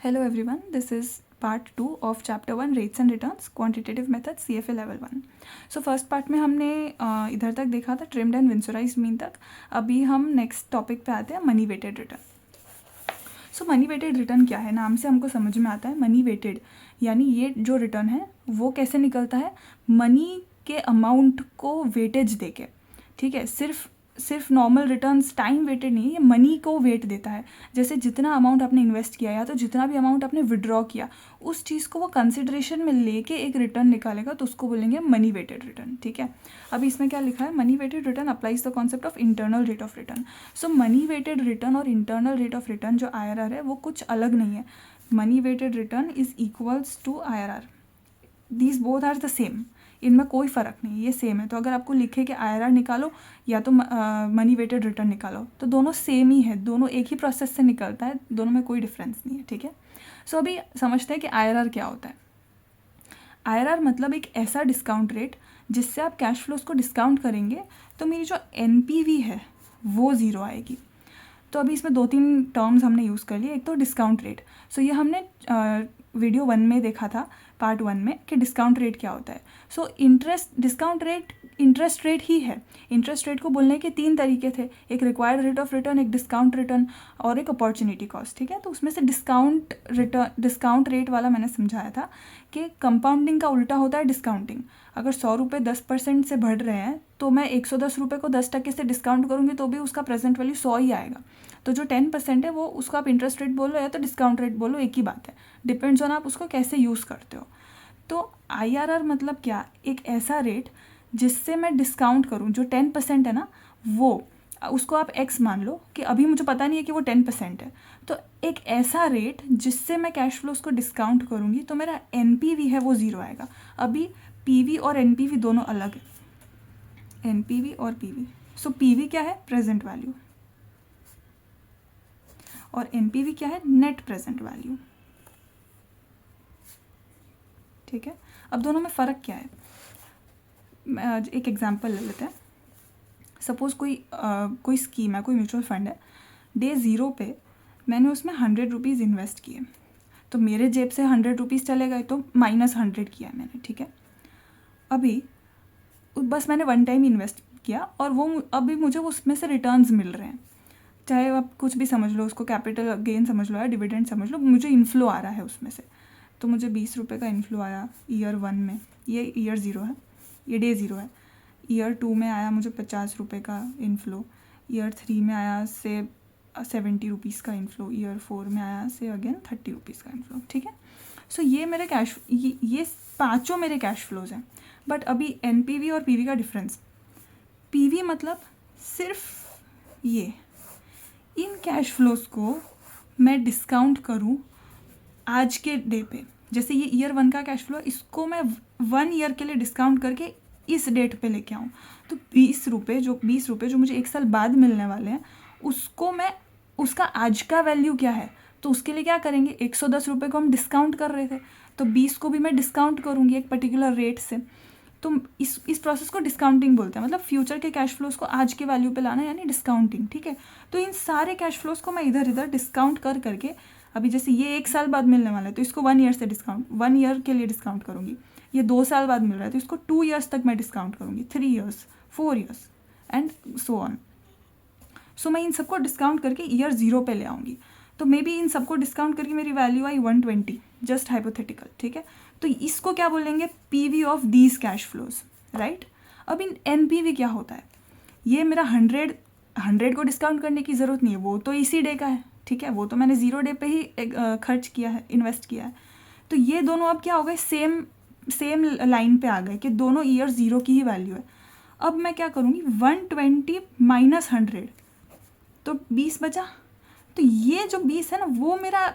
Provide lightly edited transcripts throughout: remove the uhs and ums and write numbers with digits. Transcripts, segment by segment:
Hello everyone, this is part 2 of chapter 1 rates and returns quantitative method CFA level 1. So first part में हमने इधर तक देखा था ट्रिम्ड एंड विंसोराइज्ड मीन तक. अभी हम नेक्स्ट टॉपिक पे आते हैं money weighted return. So money weighted return क्या है, नाम से हमको समझ में आता है. मनी वेटेड यानी ये जो रिटर्न है वो कैसे निकलता है, मनी के अमाउंट को वेटेज देके. ठीक है, सिर्फ नॉर्मल रिटर्न्स टाइम वेटेड नहीं है, ये मनी को वेट देता है. जैसे जितना अमाउंट आपने इन्वेस्ट किया या तो जितना भी अमाउंट आपने विड्रॉ किया उस चीज़ को वो कंसिडरेशन में लेके एक रिटर्न निकालेगा, तो उसको बोलेंगे मनी वेटेड रिटर्न. ठीक है, अभी इसमें क्या लिखा है, money weighted return applies the concept of internal rate of return. So money weighted return और इंटरनल रेट ऑफ रिटर्न जो IRR है वो कुछ अलग नहीं है. Money weighted return is equals to IRR. These both are the same, इनमें कोई फ़र्क नहीं, ये सेम है. तो अगर आपको लिखे कि IRR निकालो या तो मनी वेटेड रिटर्न निकालो तो दोनों सेम ही है, दोनों एक ही प्रोसेस से निकलता है, दोनों में कोई डिफरेंस नहीं है. ठीक है, सो अभी समझते हैं कि IRR क्या होता है. IRR मतलब एक ऐसा डिस्काउंट रेट जिससे आप कैश फ्लोज को डिस्काउंट करेंगे तो मेरी जो NPV है वो ज़ीरो आएगी. तो अभी इसमें 2-3 टर्म्स हमने यूज़ कर लिए. एक तो डिस्काउंट रेट. सो ये हमने वीडियो 1 में देखा था, पार्ट 1 में, कि डिस्काउंट रेट क्या होता है. So discount rate interest rate ही है. इंटरेस्ट रेट को बोलने के 3 तरीके थे, एक रिक्वायर्ड रेट ऑफ रिटर्न, एक डिस्काउंट रिटर्न और एक अपॉर्चुनिटी कॉस्ट. ठीक है, तो उसमें से डिस्काउंट रेट वाला मैंने समझाया था कि कंपाउंडिंग का उल्टा होता है डिस्काउंटिंग. अगर 100 रुपये 10% से बढ़ रहे हैं तो मैं 110 रुपये को 10% से डिस्काउंट करूँगी तो भी उसका प्रेजेंट वैल्यू 100 ही आएगा. तो जो 10% है वो उसको आप इंटरेस्ट रेट बोलो या तो डिस्काउंट रेट बोलो, एक ही बात है. डिपेंड्स ऑन आप उसको कैसे यूज़ करते हो. तो IRR मतलब क्या, एक ऐसा रेट जिससे मैं डिस्काउंट करूँ. जो 10% है ना, वो उसको आप X मान लो कि अभी मुझे पता नहीं है कि वो 10% है. तो एक ऐसा रेट जिससे मैं कैश फ्लोज को डिस्काउंट करूँगी तो मेरा NPV है वो ज़ीरो आएगा. अभी PV और NPV दोनों अलग है, NPV और PV. सो PV क्या है, प्रेजेंट वैल्यू, और NPV क्या है, नेट प्रेजेंट वैल्यू. ठीक है, अब दोनों में फ़र्क क्या है, एक एग्जांपल ले लेते हैं. सपोज़ कोई स्कीम है, कोई म्यूचुअल फंड है. डे 0 पे मैंने उसमें 100 रुपीज़ इन्वेस्ट किए, तो मेरे जेब से 100 रुपीज़ चले गए, तो -100 किया मैंने. ठीक है, अभी बस मैंने 1 टाइम इन्वेस्ट किया और वो अभी मुझे उसमें से रिटर्न्स मिल रहे हैं. चाहे आप कुछ भी समझ लो, उसको कैपिटल गेन समझ लो या डिविडेंड समझ लो, मुझे इन्फ्लो आ रहा है उसमें से. तो मुझे 20 रुपये का इन्फ्लो आया ईयर 1 में, ये ईयर 0 है, ये डे 0 है. ईयर 2 में आया मुझे 50 रुपये का इन्फ्लो. ईयर 3 में आया से 70 रुपीज़ का इन्फ्लो. ईयर 4 में आया से अगेन 30 रुपीज़ का इन्फ्लो. ठीक है, सो ये मेरे ये पाँचों मेरे कैश फ्लोज हैं. बट अभी NPV और PV का डिफरेंस, PV मतलब सिर्फ ये, इन कैश फ्लोज को मैं डिस्काउंट करूँ आज के डे पे. जैसे ये ईयर 1 का कैश फ्लो, इसको मैं 1 ईयर के लिए डिस्काउंट करके इस डेट पे लेके आऊँ, तो 20 रुपये जो मुझे 1 साल बाद मिलने वाले हैं, उसको मैं, उसका आज का वैल्यू क्या है, तो उसके लिए क्या करेंगे, 110 रुपये को हम डिस्काउंट कर रहे थे, तो 20 को भी मैं डिस्काउंट करूँगी एक पर्टिकुलर रेट से. तो इस प्रोसेस को डिस्काउंटिंग बोलते हैं. मतलब फ्यूचर के कैश फ्लोज को आज के वैल्यू पे लाना, यानी डिस्काउंटिंग. ठीक है, तो इन सारे कैश फ्लोज को मैं इधर इधर डिस्काउंट करके, अभी जैसे ये 1 साल बाद मिलने वाला है तो इसको 1 ईयर से डिस्काउंट, 1 ईयर के लिए डिस्काउंट करूँगी. ये 2 साल बाद मिल रहा है तो इसको 2 ईयर्स तक मैं डिस्काउंट करूँगी, 3 years, 4 years and so on. So मैं इन सबको डिस्काउंट करके ईयर 0 पे ले आऊँगी. तो मे बी इन सबको डिस्काउंट करके मेरी वैल्यू आई 120, जस्ट हाइपोथेटिकल. ठीक है, तो इसको क्या बोलेंगे, PV of these cash flows, right. अब इन NPV क्या होता है, ये मेरा 100 को डिस्काउंट करने की ज़रूरत नहीं है, वो तो इसी डे का है. ठीक है, वो तो मैंने 0 डे पे ही खर्च किया है, इन्वेस्ट किया है. तो ये दोनों अब क्या हो गए, सेम लाइन पे आ गए कि दोनों ईयर 0 की ही वैल्यू है. अब मैं क्या करूँगी, 120 माइनस 100, तो 20 बचा. तो ये जो 20 है ना, वो मेरा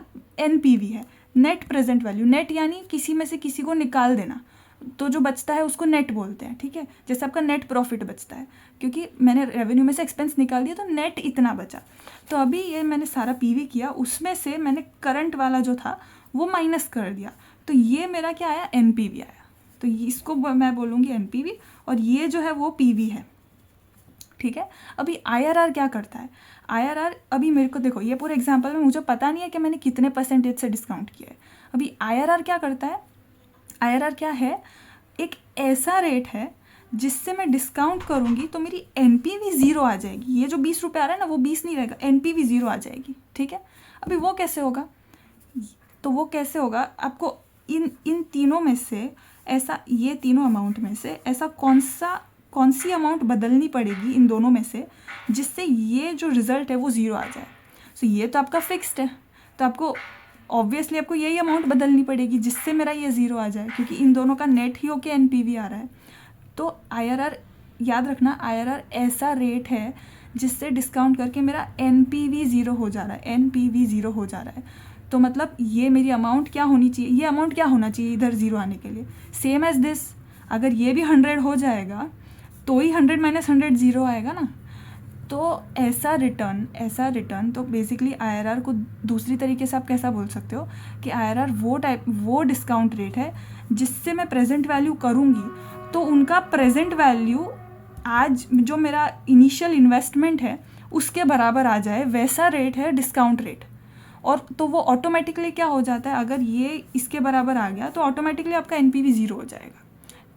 NPV है, नेट प्रेजेंट वैल्यू. नेट यानी किसी में से किसी को निकाल देना, तो जो बचता है उसको नेट बोलते हैं. ठीक है, जैसे आपका नेट प्रॉफिट बचता है, क्योंकि मैंने रेवेन्यू में से एक्सपेंस निकाल दिया तो नेट इतना बचा. तो अभी ये मैंने सारा PV किया, उसमें से मैंने करंट वाला जो था वो माइनस कर दिया, तो ये मेरा क्या आया, NPV आया. तो इसको मैं बोलूँगी NPV, और ये जो है वो PV है. ठीक है। अभी IRR क्या करता है, IRR अभी मेरे को देखो, ये पूरे एग्जाम्पल में मुझे पता नहीं है कि मैंने कितने % से डिस्काउंट किया है। अभी IRR क्या करता है, IRR क्या है, एक ऐसा रेट है जिससे मैं डिस्काउंट करूँगी तो मेरी NPV 0 आ जाएगी। ये जो 20 रुपये आ रहा है ना, वो 20 नहीं रहेगा, NPV 0 आ जाएगी, ठीक है। अभी वो कैसे होगा, तो वो कैसे होगा, आपको इन तीनों में से ऐसा, ये तीनों अमाउंट में से ऐसा कौन सी अमाउंट बदलनी पड़ेगी इन दोनों में से जिससे ये जो रिज़ल्ट है वो 0 आ जाए। सो ये तो आपका फिक्स्ड है, तो आपको ऑब्वियसली आपको यही अमाउंट बदलनी पड़ेगी जिससे मेरा ये 0 आ जाए, क्योंकि इन दोनों का नेट ही होके NPV आ रहा है। तो IRR याद रखना, IRR ऐसा रेट है जिससे डिस्काउंट करके मेरा NPV 0 हो जा रहा है, NPV 0 हो जा रहा है। तो मतलब ये मेरी अमाउंट क्या होनी चाहिए, ये अमाउंट क्या होना चाहिए इधर 0 आने के लिए, सेम एज दिस। अगर ये भी 100 हो जाएगा तो ही 100 - 100 0 आएगा ना। तो ऐसा रिटर्न तो बेसिकली IRR को दूसरी तरीके से आप कैसा बोल सकते हो कि IRR वो डिस्काउंट रेट है जिससे मैं प्रेजेंट वैल्यू करूँगी तो उनका प्रेजेंट वैल्यू आज जो मेरा इनिशियल इन्वेस्टमेंट है उसके बराबर आ जाए, वैसा रेट है डिस्काउंट रेट। और तो वो ऑटोमेटिकली क्या हो जाता है, अगर ये इसके बराबर आ गया तो ऑटोमेटिकली आपका NPV 0 हो जाएगा,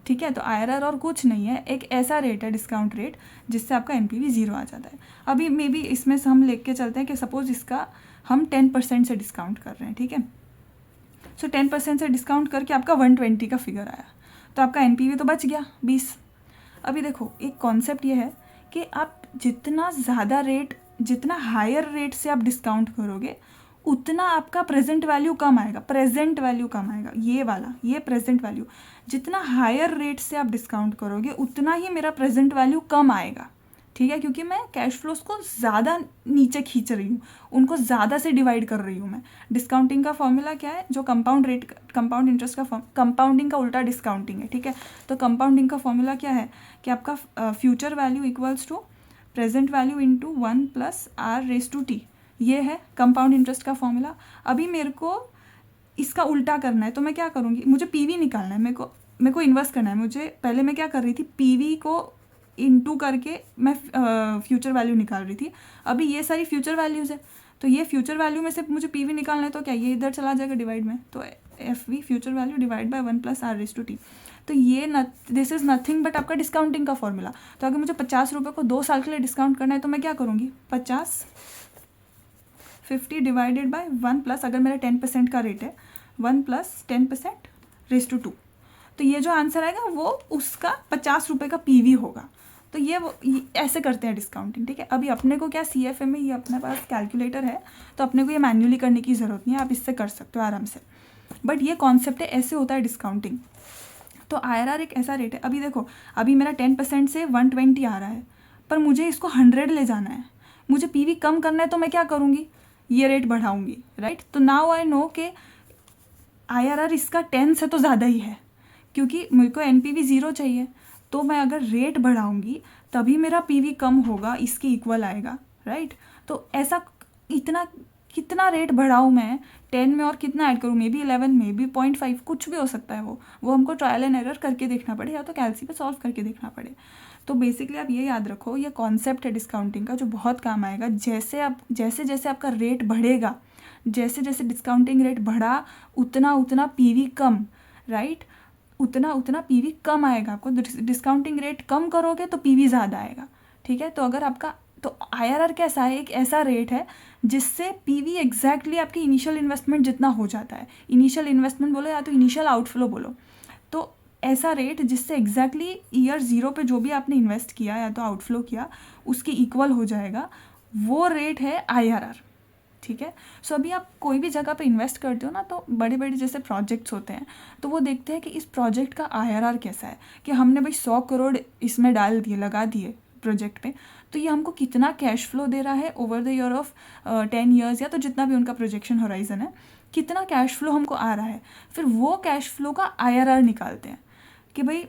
ठीक है। तो IRR और कुछ नहीं है, एक ऐसा रेट है डिस्काउंट रेट जिससे आपका NPV 0 आ जाता है। अभी मे बी इसमें से हम लेके चलते हैं कि सपोज़ इसका हम 10% से डिस्काउंट कर रहे हैं, ठीक है। सो 10% से डिस्काउंट करके आपका 120 का फिगर आया, तो आपका NPV तो बच गया 20। अभी देखो, एक कॉन्सेप्ट ये है कि आप जितना ज़्यादा रेट, जितना हायर रेट से आप डिस्काउंट करोगे उतना आपका प्रेजेंट वैल्यू कम आएगा, ये वाला, ये प्रेजेंट वैल्यू। जितना हायर रेट से आप डिस्काउंट करोगे उतना ही मेरा प्रेजेंट वैल्यू कम आएगा, ठीक है, क्योंकि मैं कैश फ्लोज को ज़्यादा नीचे खींच रही हूँ, उनको ज़्यादा से डिवाइड कर रही हूँ मैं। डिस्काउंटिंग का फॉर्मूला क्या है, जो कंपाउंड इंटरेस्ट का कंपाउंडिंग का उल्टा डिस्काउंटिंग है, ठीक है। तो कंपाउंडिंग का फॉर्मूला क्या है कि आपका future value equals to present value into 1 + R⁻t, ये है कंपाउंड इंटरेस्ट का फॉर्मूला। अभी मेरे को इसका उल्टा करना है तो मैं क्या करूँगी, मुझे PV निकालना है, मेरे को इन्वेस्ट करना है। मुझे पहले मैं क्या कर रही थी, PV को इंटू करके मैं फ्यूचर वैल्यू निकाल रही थी। अभी ये सारी फ्यूचर वैल्यूज़ है, तो ये फ्यूचर वैल्यू में से मुझे PV निकालना है, तो क्या ये इधर चला जाएगा डिवाइड में, तो FV future value divide by 1 + R⁻t। तो ये दिस इज़ नथिंग बट आपका डिस्काउंटिंग का फॉर्मूला। तो अगर मुझे 50 रुपये को 2 साल के लिए डिस्काउंट करना है तो मैं क्या करूँगी, 50 डिवाइडेड बाय 1 +, अगर मेरा 10% का रेट है, 1 + 10%⁻²। तो ये जो आंसर आएगा वो उसका 50 रुपये का PV होगा। तो ये ऐसे करते हैं डिस्काउंटिंग, ठीक है। अभी अपने को क्या CFA में ये अपने पास कैलकुलेटर है, तो अपने को ये मैन्युअली करने की ज़रूरत नहीं है, आप इससे कर सकते हो आराम से। बट ये कॉन्सेप्ट है, ऐसे होता है डिस्काउंटिंग। तो IRR एक ऐसा रेट है। अभी देखो, अभी मेरा 10% से 120 आ रहा है, पर मुझे इसको 100 ले जाना है, मुझे PV कम करना है, तो मैं क्या करूँगी, ये रेट बढ़ाऊँगी, राइट। तो नाउ आई नो कि IRR इसका 10 से तो ज़्यादा ही है, क्योंकि मेरे को NPV 0 चाहिए। तो मैं अगर रेट बढ़ाऊँगी तभी मेरा PV कम होगा, इसके इक्वल आएगा, राइट। तो ऐसा कितना रेट बढ़ाऊँ मैं 10 में और कितना ऐड करूँ, मे बी 11, मे बी 0.5, कुछ भी हो सकता है। वो हमको ट्रायल एंड एरर करके देखना पड़े या तो कैलसी पे सॉल्व करके देखना पड़े। तो बेसिकली आप ये याद रखो, ये कॉन्सेप्ट है डिस्काउंटिंग का जो बहुत काम आएगा। जैसे आपका रेट बढ़ेगा, जैसे डिस्काउंटिंग रेट बढ़ा उतना PV कम, राइट, उतना PV कम आएगा आपको। डिस्काउंटिंग रेट कम करोगे तो PV ज़्यादा आएगा, ठीक है। तो अगर आपका तो IRR कैसा है, एक ऐसा रेट है जिससे PV एग्जैक्टली आपकी इनिशियल इन्वेस्टमेंट जितना हो जाता है। इनिशियल इन्वेस्टमेंट बोलो या तो इनिशियल आउटफ्लो बोलो, तो ऐसा रेट जिससे एग्जैक्टली ईयर 0 पे जो भी आपने इन्वेस्ट किया या तो आउटफ्लो किया उसके इक्वल हो जाएगा, वो रेट है IRR, ठीक है। सो अभी आप कोई भी जगह पे इन्वेस्ट करते हो ना, तो बड़े बड़े जैसे प्रोजेक्ट्स होते हैं तो वो देखते हैं कि इस प्रोजेक्ट का IRR कैसा है, कि हमने भाई 100 करोड़ इसमें लगा दिए प्रोजेक्ट पे, तो ये हमको कितना कैश फ्लो दे रहा है over the year of 10 years, या तो जितना भी उनका प्रोजेक्शन होराइजन है, कितना कैश फ्लो हमको आ रहा है। फिर वो कैश फ्लो का IRR निकालते हैं कि भाई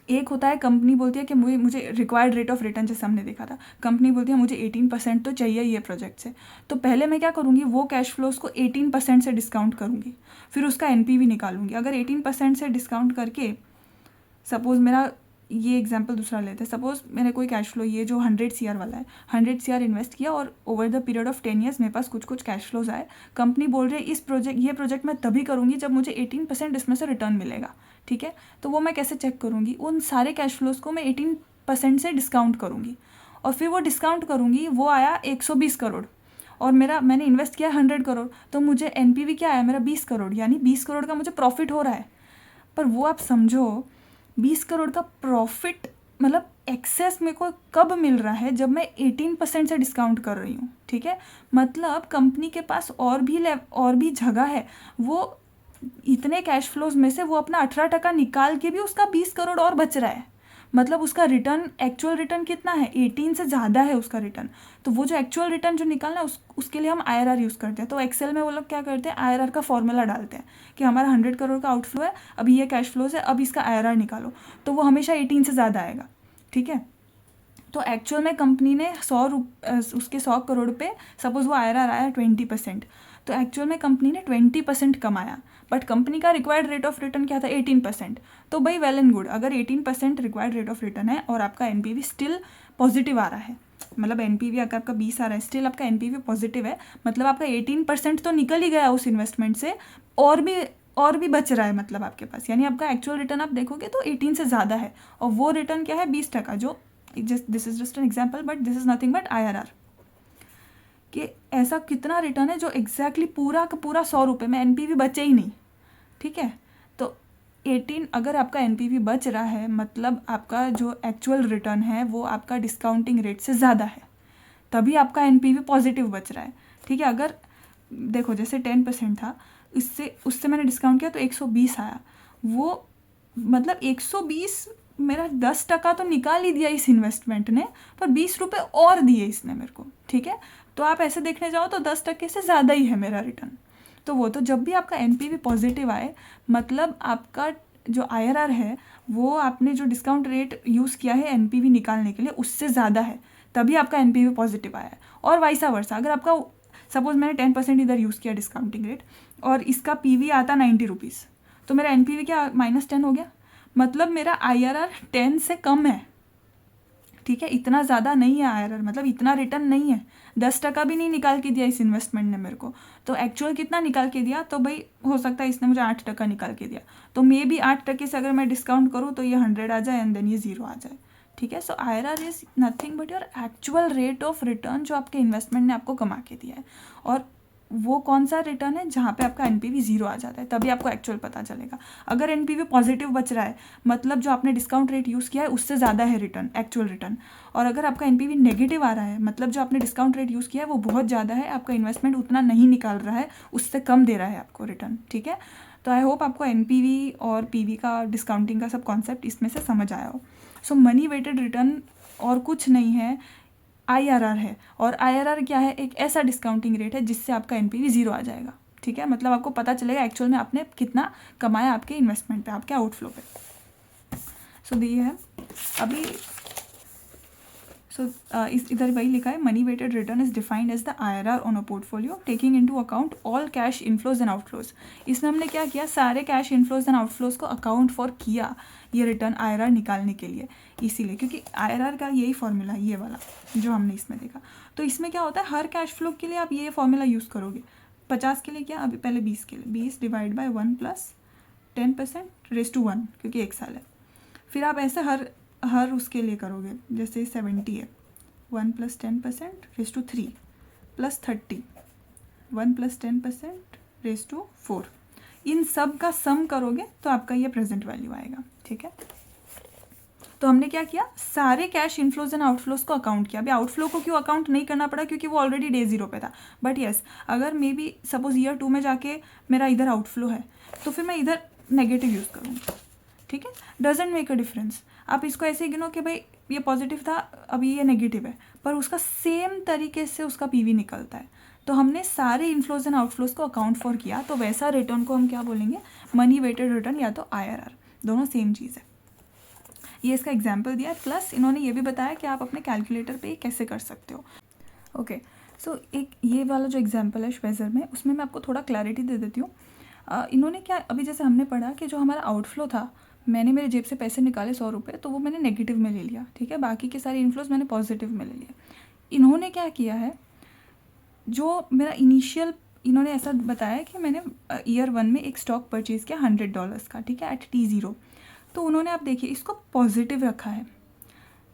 एक होता है कंपनी बोलती है कि मुझे रिक्वायर्ड रेट ऑफ रिटर्न, जैसे हमने देखा था, कंपनी बोलती है मुझे 18% तो चाहिए ये प्रोजेक्ट से, तो पहले मैं क्या करूँगी, वो कैश फ्लोज को 18% से डिस्काउंट करूँगी, फिर उसका NPV निकालूंगी। अगर 18% से डिस्काउंट करके सपोज़ मेरा ये एग्जांपल दूसरा लेते हैं। सपोज मैंने कोई कैश फ्लो, ये जो 100 CR वाला है, 100 CR इन्वेस्ट किया और over the period of 10 years मेरे पास कुछ कुछ कैश फ्लोज आए। कंपनी बोल रही है ये प्रोजेक्ट मैं तभी करूँगी जब मुझे 18% इसमें से रिटर्न मिलेगा। ठीक है, तो वो मैं कैसे चेक करूँगी? उन सारे कैश फ्लोज को मैं 18% से डिस्काउंट करूँगी और फिर वो डिस्काउंट करूँगी, वो आया 120 करोड़ और मैंने इन्वेस्ट किया 100 करोड़, तो मुझे NPV क्या आया मेरा 20 करोड़, यानी 20 करोड़ का मुझे प्रॉफिट हो रहा है। पर वो आप समझो 20 करोड़ का प्रॉफिट मतलब एक्सेस मेरे को कब मिल रहा है? जब मैं 18% से डिस्काउंट कर रही हूँ। ठीक है, मतलब कंपनी के पास और भी जगह है, वो इतने कैश फ्लोज में से वो अपना 18% निकाल के भी उसका 20 करोड़ और बच रहा है। मतलब उसका रिटर्न, एक्चुअल रिटर्न कितना है? 18 से ज़्यादा है उसका रिटर्न। तो वो जो एक्चुअल रिटर्न जो निकालना है उसके लिए हम IRR यूज़ करते हैं। तो एक्सेल में वो लोग क्या करते हैं, IRR का फॉर्मूला डालते हैं कि हमारा 100 करोड़ का आउटफ्लो है, अभी ये कैश फ्लोज है, अब इसका IRR निकालो, तो वो हमेशा 18 से ज़्यादा आएगा। ठीक है, तो एक्चुअल में कंपनी ने उसके 100 करोड़ पे सपोज वो IRR आया 20%, तो एक्चुअल में कंपनी ने 20% कमाया, बट कंपनी का रिक्वायर्ड रेट ऑफ रिटर्न क्या था? 18%। तो भाई वेल एंड गुड, अगर 18% रिक्वायर्ड रेट ऑफ रिटर्न है और आपका NPV स्टिल पॉजिटिव आ रहा है, मतलब NPV अगर आपका 20 आ रहा है, स्टिल आपका NPV पॉजिटिव है, मतलब आपका 18% तो निकल ही गया उस इन्वेस्टमेंट से, और भी बच रहा है मतलब आपके पास, यानी आपका एक्चुअल रिटर्न आप देखोगे तो 18 से ज़्यादा है, और वो रिटर्न क्या है? 20%, जो this is just an example but this is nothing but IRR। कि ऐसा कितना रिटर्न है जो एग्जैक्टली पूरा का पूरा 100 रुपये में NPV बचे ही नहीं। ठीक है, तो 18 अगर आपका NPV बच रहा है, मतलब आपका जो एक्चुअल रिटर्न है वो आपका डिस्काउंटिंग रेट से ज़्यादा है, तभी आपका NPV पॉजिटिव बच रहा है। ठीक है, अगर देखो जैसे 10% था, उससे मैंने डिस्काउंट किया तो 120 आया, वो मतलब 120 मेरा 10% तो निकाल ही दिया इस इन्वेस्टमेंट ने, पर 20 रुपये और दिए इसने मेरे को। ठीक है, तो आप ऐसे देखने जाओ तो 10% से ज़्यादा ही है मेरा रिटर्न। तो वो तो जब भी आपका NPV पॉजिटिव आए, मतलब आपका जो IRR है वो आपने जो डिस्काउंट रेट यूज़ किया है NPV निकालने के लिए उससे ज़्यादा है, तभी आपका NPV पॉजिटिव आया है। और वाइसा वर्सा, अगर आपका सपोज मैंने 10% इधर यूज़ किया डिस्काउंटिंग रेट और इसका PV आता 90 रुपीज़, तो मेरा NPV क्या -10 हो गया, मतलब मेरा IRR 10 से कम है। ठीक है, इतना ज़्यादा नहीं है IRR, मतलब इतना रिटर्न नहीं है, 10% भी नहीं निकाल के दिया इस इन्वेस्टमेंट ने मेरे को। तो एक्चुअल कितना निकाल के दिया? तो भाई हो सकता है इसने मुझे 8% निकाल के दिया, तो मे भी 8% से अगर मैं डिस्काउंट करूँ तो ये 100 आ जाए एंड देन ये 0 आ जाए। ठीक है, सो IRR is nothing but your actual rate of return जो आपके इन्वेस्टमेंट ने आपको कमा के दिया है, और वो कौन सा रिटर्न है जहाँ पे आपका NPV 0 आ जाता है, तभी आपको एक्चुअल पता चलेगा। अगर NPV पॉजिटिव बच रहा है, मतलब जो आपने डिस्काउंट रेट यूज़ किया है उससे ज़्यादा है रिटर्न, एक्चुअल रिटर्न, और अगर आपका NPV नेगेटिव आ रहा है, मतलब जो आपने डिस्काउंट रेट यूज़ किया है वो बहुत ज़्यादा है, आपका इन्वेस्टमेंट उतना नहीं निकाल रहा है, उससे कम दे रहा है आपको रिटर्न। ठीक है, तो आई होप आपको NPV और PV का, डिस्काउंटिंग का सब कॉन्सेप्ट इसमें से समझ आया हो। सो मनी वेटेड रिटर्न और कुछ नहीं है, IRR है, और IRR क्या है? एक ऐसा डिस्काउंटिंग रेट है जिससे आपका NPV 0 आ जाएगा। ठीक है, मतलब आपको पता चलेगा एक्चुअल में आपने कितना कमाया आपके इन्वेस्टमेंट पे, आपके आउटफ्लो पे। सो ये है अभी। इस इधर वही लिखा है, money weighted return is defined as the IRR on a portfolio taking into account all cash inflows and outflows. इसमें हमने क्या किया? सारे कैश इनफ्लोज एंड आउटफ्लोज को अकाउंट फॉर किया ये रिटर्न IRR निकालने के लिए, इसीलिए क्योंकि IRR का यही फॉर्मूला है, ये वाला जो हमने इसमें देखा। तो इसमें क्या होता है, हर कैश फ्लो के लिए आप ये फॉर्मूला यूज़ करोगे। 50 के लिए क्या, अभी पहले 20 के लिए 20 डिवाइड बाई 1 + 10% रेज़ टू 1, क्योंकि 1 साल है। फिर आप ऐसे हर उसके लिए करोगे, जैसे 70 है 1 + 10% रेज़ टू 3 + 30 1 + 10% रेज़ टू 4, इन सब का सम करोगे तो आपका ये प्रेजेंट वैल्यू आएगा। ठीक है, तो हमने क्या किया, सारे कैश इनफ्लोज एंड आउटफ्लोज को अकाउंट किया। अभी आउटफ्लो को क्यों अकाउंट नहीं करना पड़ा, क्योंकि वो ऑलरेडी डे 0 पे था। बट येस, अगर मे बी सपोज ईयर 2 में जाके मेरा इधर आउटफ्लो है तो फिर मैं इधर नेगेटिव यूज़ करूँगी। ठीक है, डजेंट मेक अ डिफरेंस। आप इसको ऐसे ही गिनो कि भाई ये पॉजिटिव था, अभी ये नेगेटिव है, पर उसका सेम तरीके से उसका PV निकलता है। तो हमने सारे इनफ्लोज एंड आउटफ्लोज को अकाउंट फॉर किया, तो वैसा रिटर्न को हम क्या बोलेंगे, मनी वेटेड रिटर्न या तो IRR, दोनों सेम चीज़ है। ये इसका एग्जाम्पल दिया, प्लस इन्होंने ये भी बताया कि आप अपने कैलकुलेटर पे कैसे कर सकते हो। ओके, सो एक ये वाला जो एग्जाम्पल है श्वेजर में, उसमें मैं आपको थोड़ा क्लैरिटी दे देती हूँ। इन्होंने क्या, अभी जैसे हमने पढ़ा कि जो हमारा आउटफ्लो था मैंने मेरे जेब से पैसे निकाले 100 रुपये, तो वो मैंने नेगेटिव में ले लिया, ठीक है। बाकी के सारे इन्फ्लोज मैंने पॉजिटिव में ले लिया। इन्होंने क्या किया है, जो मेरा इनिशियल, इन्होंने ऐसा बताया कि मैंने ईयर 1 में एक स्टॉक परचेज़ किया $100 का, ठीक है, एट T0। तो उन्होंने, आप देखिए, इसको पॉजिटिव रखा है।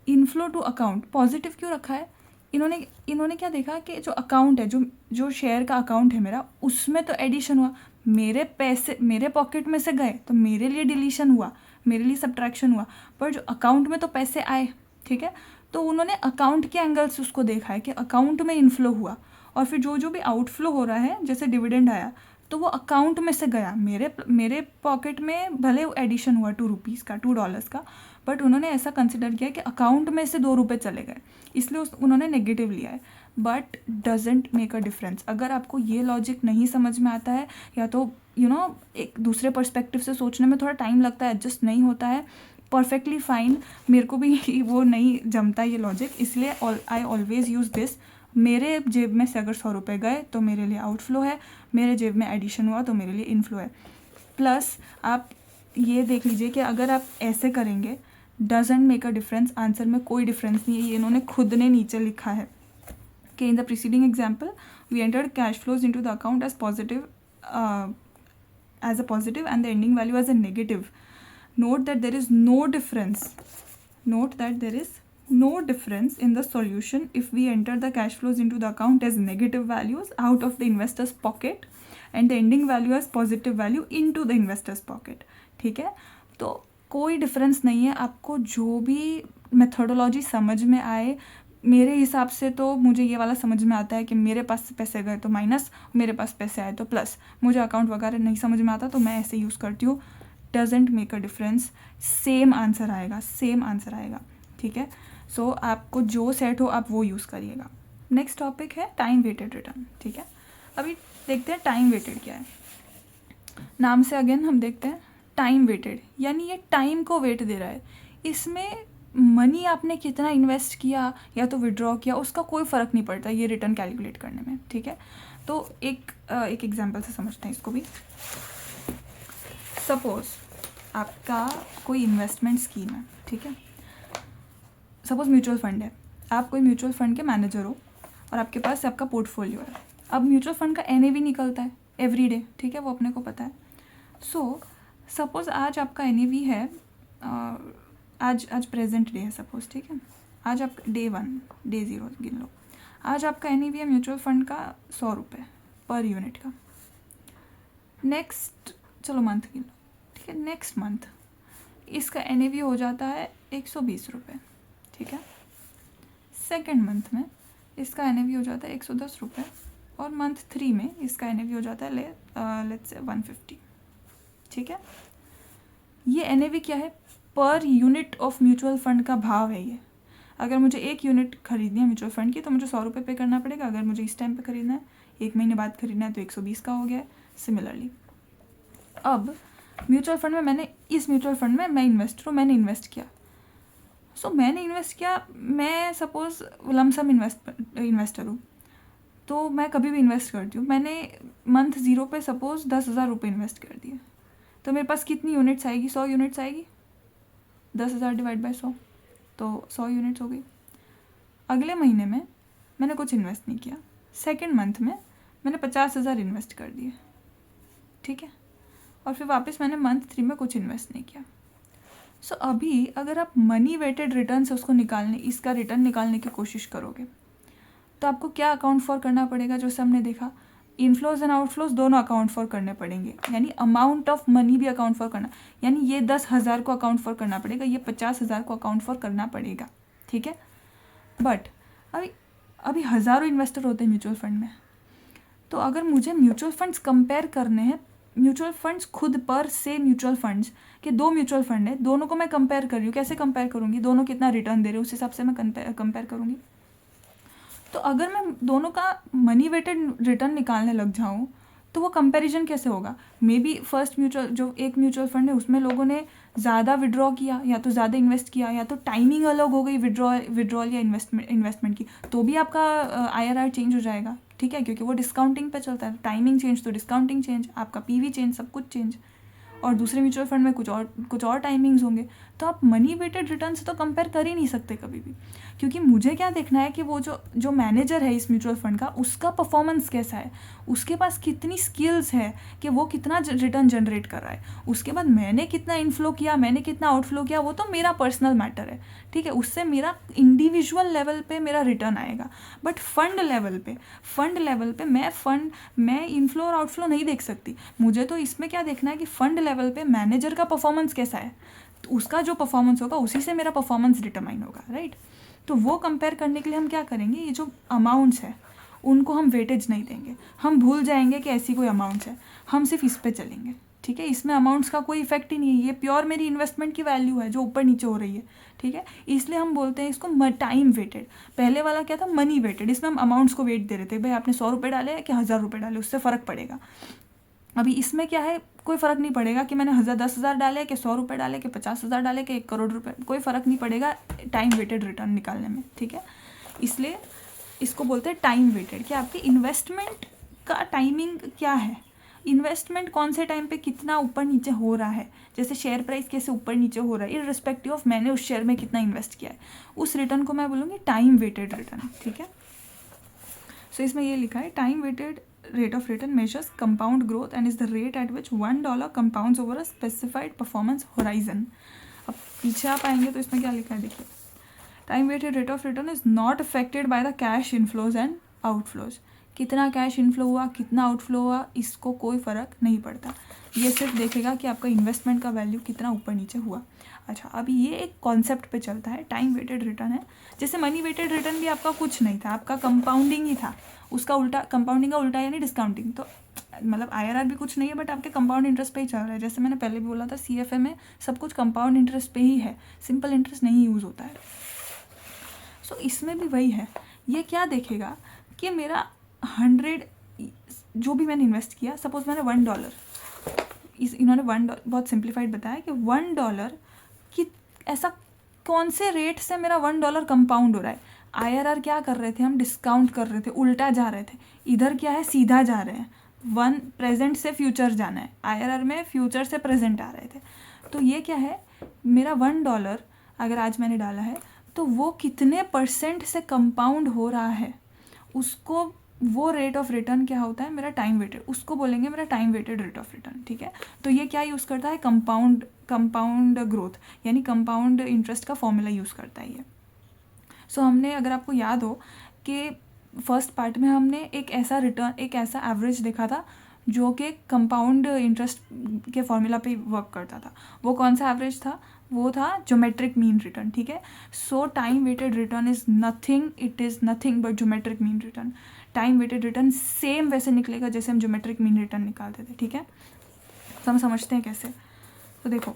इनफ्लो टू अकाउंट पॉजिटिव क्यों रखा है? इन्होंने क्या देखा कि जो अकाउंट है, जो शेयर का अकाउंट है मेरा, उसमें तो एडिशन हुआ, मेरे पैसे मेरे पॉकेट में से गए तो मेरे लिए डिलीशन हुआ, मेरे लिए सब्ट्रैक्शन हुआ, पर जो अकाउंट में तो पैसे आए, ठीक है। तो उन्होंने अकाउंट के एंगल से उसको देखा है कि अकाउंट में इनफ्लो हुआ, और फिर जो भी आउटफ्लो हो रहा है, जैसे डिविडेंड आया, तो वो अकाउंट में से गया, मेरे पॉकेट में भले एडिशन हुआ $2 का, $2 का, बट उन्होंने ऐसा कंसिडर किया कि अकाउंट में से $2 चले गए, इसलिए उन्होंने नेगेटिव लिया है। But doesn't make a difference. अगर आपको ये लॉजिक नहीं समझ में आता है, या तो एक दूसरे पर्सपेक्टिव से सोचने में थोड़ा टाइम लगता है, एडजस्ट नहीं होता है, परफेक्टली फाइन, मेरे को भी वो नहीं जमता ये लॉजिक, इसलिए आई ऑलवेज़ यूज़ दिस। मेरे जेब में से अगर 100 रुपये गए तो मेरे लिए आउटफ्लो है, मेरे जेब में एडिशन हुआ तो मेरे लिए इनफ्लो है। प्लस आप ये देख लीजिए कि अगर आप ऐसे करेंगे, doesn't make a difference, answer में कोई डिफरेंस नहीं है। ये इन्होंने खुद ने नीचे लिखा है कि in the preceding example we entered cash flows into the account as positive, as a positive and the ending value as a negative. Note that there is no difference. Note that there is no difference in the solution if we enter the cash flows into the account as negative values out of the investor's pocket and the ending value as positive value into the investor's pocket. ठीक है, तो कोई difference नहीं है। आपको जो भी methodology समझ में आए, मेरे हिसाब से तो मुझे ये वाला समझ में आता है कि मेरे पास पैसे गए तो माइनस, मेरे पास पैसे आए तो प्लस। मुझे अकाउंट वगैरह नहीं समझ में आता तो मैं ऐसे यूज़ करती हूँ। Doesn't make a difference, same answer आएगा, सेम आंसर आएगा, ठीक है। सो आपको जो सेट हो आप वो यूज़ करिएगा। नेक्स्ट टॉपिक है टाइम वेटेड रिटर्न, ठीक है। अभी देखते हैं टाइम वेटेड क्या है। नाम से अगेन हम देखते हैं टाइम वेटेड, यानी ये टाइम को वेट दे रहा है। इसमें मनी आपने कितना इन्वेस्ट किया या तो विड्रॉ किया, उसका कोई फ़र्क नहीं पड़ता ये रिटर्न कैलकुलेट करने में, ठीक है। तो एक एग्जांपल से समझते हैं इसको भी। सपोज़ आपका कोई इन्वेस्टमेंट स्कीम है, ठीक है। सपोज़ म्यूचुअल फंड है, आप कोई म्यूचुअल फंड के मैनेजर हो और आपके पास आपका पोर्टफोलियो है। अब म्यूचुअल फंड का NAV निकलता है एवरी डे, ठीक है, वो अपने को पता है। सो सपोज़ आज आपका NAV है, आज प्रेजेंट डे है सपोज़, ठीक है। आज आप डे 1, डे 0 गिन लो। आज आपका NAV है म्यूचुअल फंड का 100 रुपये पर यूनिट का। नेक्स्ट चलो मंथ गिन लो, ठीक है। नेक्स्ट मंथ इसका NAV हो जाता है 120 रुपये, ठीक है। सेकेंड मंथ में इसका NAV हो जाता है 110 रुपये, और मंथ 3 में इसका NAV हो जाता है लेट्स से 150, ठीक है। ये NAV क्या है? Per unit of mutual fund का भाव है ये। अगर मुझे 1 यूनिट खरीदनी है म्यूचुअल फंड की तो मुझे 100 रुपये पे करना पड़ेगा। अगर मुझे इस टाइम पे खरीदना है, 1 महीने बाद खरीदना है, तो 120 का हो गया है। सिमिलरली अब म्यूचुअल फंड में इस म्यूचुअल फंड में मैं इन्वेस्टर हूँ, मैंने इन्वेस्ट किया। मैंने इन्वेस्ट किया, मैं सपोज़ लमसम इन्वेस्टर हूँ, तो मैं कभी भी इन्वेस्ट करती हूँ। मैंने मंथ 0 पे सपोज़ 10,000 रुपये इन्वेस्ट कर दिए, तो मेरे पास कितनी यूनिट्स आएगी? 100 यूनिट्स आएगी। 10,000 डिवाइड बाय 100, तो 100 यूनिट्स हो गई। अगले महीने में मैंने कुछ इन्वेस्ट नहीं किया। सेकेंड मंथ में मैंने 50,000 इन्वेस्ट कर दिए, ठीक है। और फिर वापस मैंने मंथ 3 में कुछ इन्वेस्ट नहीं किया। अभी अगर आप मनी वेटेड रिटर्न से इसका रिटर्न निकालने की कोशिश करोगे, तो आपको क्या अकाउंट फॉर करना पड़ेगा? जैसे हमने देखा, इनफ्लोज एंड आउटफ्लोज दोनों अकाउंट फॉर करने पड़ेंगे, यानी अमाउंट ऑफ मनी भी अकाउंट फॉर करना, यानी ये 10,000 को अकाउंट फॉर करना पड़ेगा, ये 50,000 को अकाउंट फॉर करना पड़ेगा, ठीक है। बट अभी हज़ारों इन्वेस्टर होते हैं म्यूचुअल फंड में, तो अगर मुझे म्यूचुअल फंड्स कंपेयर करने हैं, म्यूचुअल फंड्स खुद पर से म्यूचुअल फंड्स के 2 म्यूचुअल फंड है, दोनों को मैं कंपेयर कर रही हूँ। कैसे कंपेयर करूँगी? दोनों कितना रिटर्न दे रहे हैं उस हिसाब से मैं कंपेयर करूँगी। तो अगर मैं दोनों का मनी वेटेड रिटर्न निकालने लग जाऊँ तो वो कंपैरिजन कैसे होगा? मे बी फर्स्ट एक म्यूचुअल फंड है उसमें लोगों ने ज़्यादा विड्रॉ किया, या तो ज़्यादा इन्वेस्ट किया, या तो टाइमिंग अलग हो गई विड्रॉल या इन्वेस्टमेंट की, तो भी आपका IRR चेंज हो जाएगा, ठीक है, क्योंकि वो डिस्काउंटिंग पे चलता है। टाइमिंग चेंज तो डिस्काउंटिंग चेंज, आपका PV चेंज, सब कुछ चेंज। और दूसरे म्यूचुअल फंड में कुछ और टाइमिंग्स होंगे। तो आप मनी वेटेड रिटर्न से तो कंपेयर कर ही नहीं सकते कभी भी, क्योंकि मुझे क्या देखना है कि वो जो मैनेजर है इस म्यूचुअल फंड का, उसका परफॉर्मेंस कैसा है, उसके पास कितनी स्किल्स है कि वो कितना रिटर्न जनरेट कर रहा है। उसके बाद मैंने कितना इनफ्लो किया, मैंने कितना आउटफ्लो किया, वो तो मेरा पर्सनल मैटर है, ठीक है, उससे मेरा इंडिविजुअल लेवल पे मेरा रिटर्न आएगा। बट फंड लेवल पे मैं इनफ्लो और आउटफ्लो नहीं देख सकती। मुझे तो इसमें क्या देखना है कि फंड लेवल पे मैनेजर का परफॉर्मेंस कैसा है, तो उसका जो परफॉर्मेंस होगा उसी से मेरा परफॉर्मेंस डिटरमाइन होगा, राइट। तो वो कंपेयर करने के लिए हम क्या करेंगे, ये जो अमाउंट्स है उनको हम वेटेज नहीं देंगे, हम भूल जाएंगे कि ऐसी कोई अमाउंट्स है, हम सिर्फ इस पे चलेंगे, ठीक है। इसमें अमाउंट्स का कोई इफेक्ट ही नहीं है, ये प्योर मेरी इन्वेस्टमेंट की वैल्यू है जो ऊपर नीचे हो रही है, ठीक है। इसलिए हम बोलते हैं इसको टाइम वेटेड। पहले वाला क्या था, मनी वेटेड, इसमें हम अमाउंट्स को वेट दे रहे थे, भाई आपने 100 रुपये डाले कि 1000 रुपये डाले, उससे फ़र्क पड़ेगा। अभी इसमें क्या है, कोई फ़र्क नहीं पड़ेगा कि मैंने 10,000 डाले कि 100 रुपये डाले कि 50,000 डाले कि 1 करोड़ रुपये, कोई फ़र्क नहीं पड़ेगा टाइम वेटेड रिटर्न निकालने में, ठीक है। इसलिए इसको बोलते हैं टाइम वेटेड, कि आपकी इन्वेस्टमेंट का टाइमिंग क्या है, इन्वेस्टमेंट कौन से टाइम पे कितना ऊपर नीचे हो रहा है, जैसे शेयर प्राइस कैसे ऊपर नीचे हो रहा है, इररिस्पेक्टिव ऑफ मैंने उस शेयर में कितना इन्वेस्ट किया है, उस रिटर्न को मैं बोलूँगी टाइम वेटेड रिटर्न, ठीक है। सो इसमें ये लिखा है, time weighted rate of return measures compound growth and is the rate at which $1 compounds over a specified performance horizon। अब पीछे आप आएंगे तो इसमें क्या लिखा है, देखिए, time weighted rate of return is not affected by the cash inflows and outflows. कितना कैश इनफ्लो हुआ, कितना आउटफ्लो हुआ, इसको कोई फ़र्क नहीं पड़ता, ये सिर्फ देखेगा कि आपका इन्वेस्टमेंट का वैल्यू कितना ऊपर नीचे हुआ। अच्छा, अभी ये एक कॉन्सेप्ट पे चलता है, टाइम वेटेड रिटर्न है। जैसे मनी वेटेड रिटर्न भी आपका कुछ नहीं था, आपका कंपाउंडिंग ही था, उसका उल्टा, कंपाउंडिंग का उल्टा यानी डिस्काउंटिंग। तो मतलब IRR भी कुछ नहीं है, बट आपके कंपाउंड इंटरेस्ट पे ही चल रहा है। जैसे मैंने पहले भी बोला था, CFA में सब कुछ कंपाउंड इंटरेस्ट पे ही है, सिंपल इंटरेस्ट नहीं यूज़ होता है। सो इसमें भी वही है, ये क्या देखेगा कि मेरा 100 जो भी मैंने इन्वेस्ट किया, सपोज मैंने $1, इन्होंने $1 बहुत सिंप्लीफाइड बताया कि $1 कि ऐसा कौन से रेट से मेरा $1 कंपाउंड हो रहा है। IRR क्या कर रहे थे, हम डिस्काउंट कर रहे थे, उल्टा जा रहे थे। इधर क्या है, सीधा जा रहे हैं, प्रेजेंट से फ्यूचर जाना है, IRR में फ्यूचर से प्रेजेंट आ रहे थे। तो ये क्या है, मेरा $1 अगर आज मैंने डाला है तो वो कितने % से कंपाउंड हो रहा है, उसको, वो रेट ऑफ रिटर्न क्या होता है, मेरा टाइम वेटेड, उसको बोलेंगे मेरा time weighted rate of return, ठीक है। तो ये क्या यूज़ करता है, कंपाउंड ग्रोथ यानी कंपाउंड इंटरेस्ट का फॉर्मूला यूज़ करता है ये। सो हमने, अगर आपको याद हो कि फर्स्ट पार्ट में हमने एक ऐसा एवरेज देखा था जो कि कंपाउंड इंटरेस्ट के फॉर्मूला पे वर्क करता था। वो कौन सा एवरेज था, वो था ज्योमेट्रिक मीन रिटर्न, ठीक है। So time weighted return is nothing but geometric mean return. Time weighted return same वैसे निकलेगा जैसे हम ज्योमेट्रिक मीन रिटर्न निकालते थे, ठीक है। तो हम समझते हैं कैसे। तो देखो,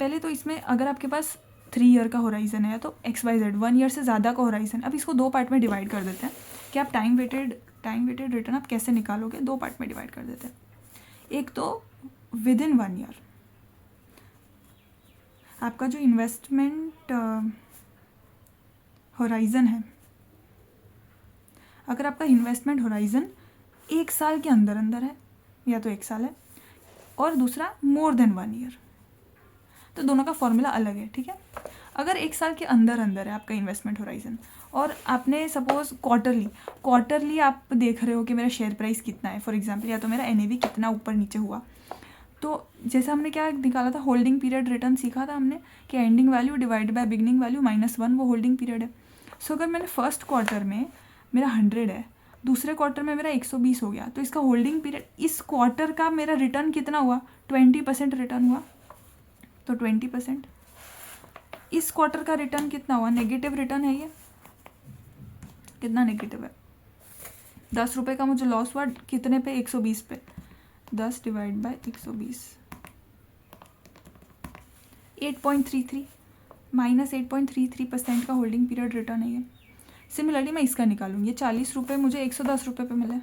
पहले तो इसमें अगर आपके पास 3 ईयर का होराइजन है तो XYZ 1 ईयर से ज़्यादा का होराइजन। अब इसको 2 पार्ट में डिवाइड कर देते हैं कि आप टाइम वेटेड रिटर्न आप कैसे निकालोगे, 2 पार्ट में डिवाइड कर देते हैं। एक तो विद इन 1 ईयर आपका जो इन्वेस्टमेंट होराइजन है, अगर आपका इन्वेस्टमेंट होराइजन 1 साल के अंदर है, या तो 1 साल है, और दूसरा मोर देन 1 ईयर, तो दोनों का फॉर्मूला अलग है, ठीक है। अगर 1 साल के अंदर है आपका इन्वेस्टमेंट होराइजन, और आपने सपोज क्वार्टरली आप देख रहे हो कि मेरा शेयर प्राइस कितना है, फॉर एग्जांपल, या तो मेरा NAV कितना ऊपर नीचे हुआ। तो जैसे हमने क्या निकाला था, होल्डिंग पीरियड रिटर्न सीखा था हमने कि ending value divide by beginning value -1 वो होल्डिंग पीरियड है। सो अगर मैंने फर्स्ट क्वार्टर में मेरा 100 है, दूसरे क्वार्टर में मेरा 120 हो गया, तो इसका होल्डिंग पीरियड, इस क्वार्टर का मेरा रिटर्न कितना हुआ, 20% रिटर्न हुआ। तो 20%, इस क्वार्टर का रिटर्न कितना हुआ, नेगेटिव रिटर्न है। ये कितना नेगेटिव है, 10 रुपये का मुझे लॉस हुआ, कितने पे, 120 पे, 10 डिवाइड बाय 120, 8.33 -8.33% का होल्डिंग पीरियड रिटर्न है ये। सिमिलरली मैं इसका निकालूंगी, ये 40 रुपये मुझे 110 रुपये पे मिले,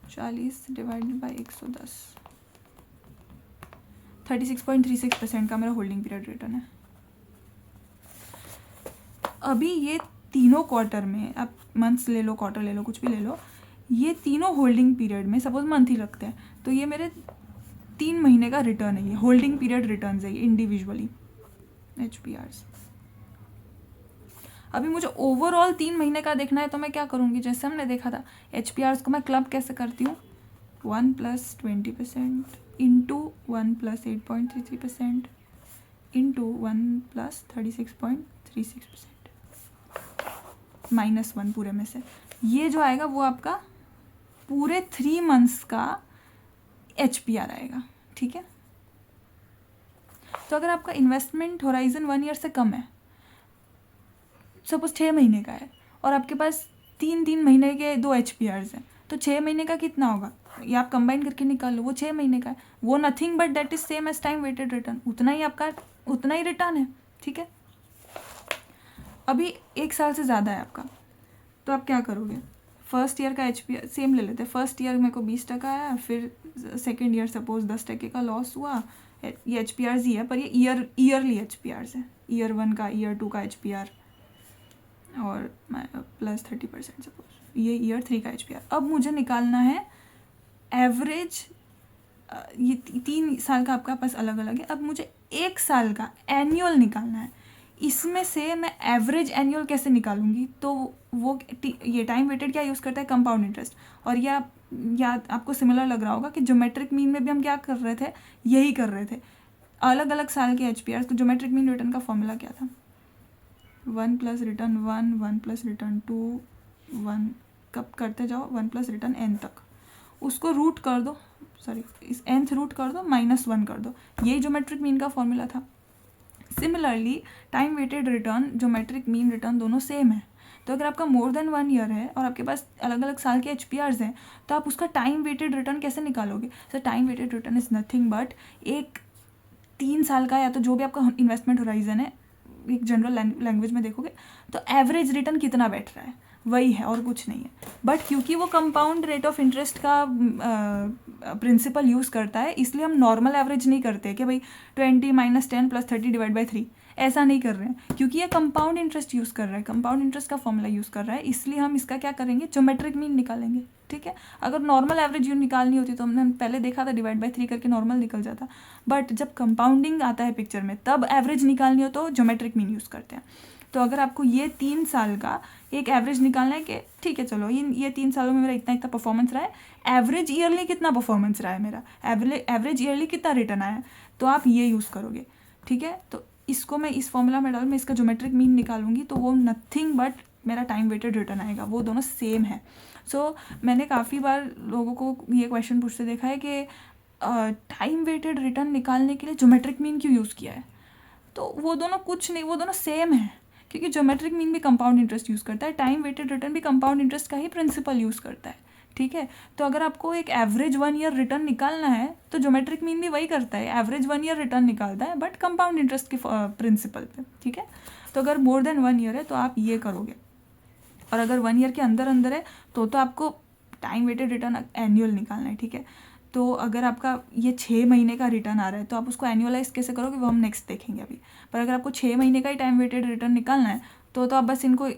40 डिवाइड बाय 110, 36.36% का मेरा होल्डिंग पीरियड रिटर्न है। अभी ये तीनों क्वार्टर में, आप मंथ्स ले लो, क्वार्टर ले लो, कुछ भी ले लो, ये तीनों होल्डिंग पीरियड में, सपोज मंथ ही रखते हैं, तो ये मेरे 3 महीने का रिटर्न है, ये होल्डिंग पीरियड रिटर्न है, ये इंडिविजुअली HPRs। अभी मुझे ओवरऑल 3 महीने का देखना है तो मैं क्या करूँगी, जैसे हमने देखा था HPRs को मैं क्लब कैसे करती हूँ, 1 + 20% इंटू 1 + 8.33% इंटू 1 + 36.36% -1 पूरे में से, ये जो आएगा वो आपका पूरे 3 मंथ्स का HPR आएगा। ठीक है, तो अगर आपका इन्वेस्टमेंट होराइजन 1 ईयर से कम है, सपोज 6 महीने का है और आपके पास 3 महीने के 2 HPRs हैं, तो 6 महीने का कितना होगा, ये आप कंबाइन करके निकाल लो, वो 6 महीने का है, वो nothing but that is same as time weighted return, उतना ही आपका उतना ही रिटर्न है। ठीक है, अभी 1 साल से ज़्यादा है आपका, तो आप क्या करोगे, फर्स्ट ईयर का HPR सेम ले लेते हैं, फर्स्ट ईयर मेरे को 20% आया, फिर सेकेंड ईयर सपोज 10% का लॉस हुआ, ये HPRs ही है पर ये ईयरली HPRs है, ईयर 1 का, ईयर 2 का HPR और +30% सपोज, ये ईयर 3 का HPR। अब मुझे निकालना है एवरेज, ये 3 साल का आपका पास अलग अलग है, अब मुझे 1 साल का एनुअल निकालना है, इसमें से मैं एवरेज एनुअल कैसे निकालूंगी, तो वो ये टाइम वेटेड क्या यूज़ करता है, कंपाउंड इंटरेस्ट। और ये आपको सिमिलर लग रहा होगा कि ज्योमेट्रिक मीन में भी हम क्या कर रहे थे, यही कर रहे थे, अलग अलग साल के HPRs को ज्योमेट्रिक मीन रिटर्न का फॉर्मूला क्या था, 1 + रिटर्न 1, 1 + रिटर्न 2, 1 कब करते जाओ 1 + रिटर्न n तक, उसको रूट कर दो, सॉरी इस nth रूट कर दो, -1 कर दो, यही ज्योमेट्रिक मीन का फॉर्मूला था। Similarly time weighted return, geometric mean return दोनों सेम है, तो अगर आपका मोर देन 1 ईयर है और आपके पास अलग अलग साल के HPRs हैं, तो आप उसका टाइम वेटेड रिटर्न कैसे निकालोगे। Sir time weighted return is nothing but एक 3 साल का, या तो जो भी आपका इन्वेस्टमेंट होराइजन है, एक जनरल लैंग्वेज में देखोगे तो एवरेज रिटर्न कितना बैठ रहा है वही है और कुछ नहीं है। बट क्योंकि वो कंपाउंड रेट ऑफ इंटरेस्ट का प्रिंसिपल यूज़ करता है, इसलिए हम नॉर्मल एवरेज नहीं करते कि भाई 20 - 10 + 30 / 3, ऐसा नहीं कर रहे हैं, क्योंकि ये कंपाउंड इंटरेस्ट यूज़ कर रहा है, कंपाउंड इंटरेस्ट का फॉर्मूला यूज़ कर रहा है, इसलिए हम इसका क्या करेंगे, ज्योमेट्रिक मीन निकालेंगे। ठीक है, अगर नॉर्मल एवरेज यूँ निकालनी होती तो हमने पहले देखा था /3 करके नॉर्मल निकल जाता, बट जब कंपाउंडिंग आता है पिक्चर में तब एवरेज निकालनी हो तो ज्योमेट्रिक मीन यूज़ करते हैं। तो अगर आपको ये 3 साल का एक एवरेज निकालना है कि ठीक है चलो ये 3 सालों में मेरा इतना इतना परफॉर्मेंस रहा है, एवरेज ईयरली कितना परफॉर्मेंस रहा है मेरा, एवरेज ईयरली कितना रिटर्न आया है, तो आप ये यूज़ करोगे। ठीक है, तो इसको मैं इस फॉर्मूला में डाल, मैं इसका ज्योमेट्रिक मीन निकालूंगी तो वो नथिंग बट मेरा टाइम वेटेड रिटर्न आएगा, वो दोनों सेम है। सो मैंने काफ़ी बार लोगों को ये क्वेश्चन पूछते देखा है कि टाइम वेटेड रिटर्न निकालने के लिए ज्योमेट्रिक मीन क्यों यूज़ किया है, तो वो दोनों कुछ नहीं, वो दोनों सेम है, क्योंकि ज्योमेट्रिक मीन भी कंपाउंड इंटरेस्ट यूज़ करता है, टाइम वेटेड रिटर्न भी कंपाउंड इंटरेस्ट का ही प्रिंसिपल यूज़ करता है। ठीक है, तो अगर आपको एक एवरेज 1 ईयर रिटर्न निकालना है तो ज्योमेट्रिक मीन भी वही करता है, एवरेज 1 ईयर रिटर्न निकालता है बट कंपाउंड इंटरेस्ट के प्रिंसिपल पे। ठीक है, तो अगर मोर देन 1 ईयर है तो आप ये करोगे, और अगर 1 ईयर के अंदर अंदर है तो आपको टाइम वेटेड रिटर्न एनुअल निकालना है। ठीक है, तो अगर आपका ये 6 महीने का रिटर्न आ रहा है तो आप उसको एनुअलाइज कैसे करोगे वो हम नेक्स्ट देखेंगे अभी, पर अगर आपको 6 महीने का ही टाइम वेटेड रिटर्न निकालना है तो आप बस इनको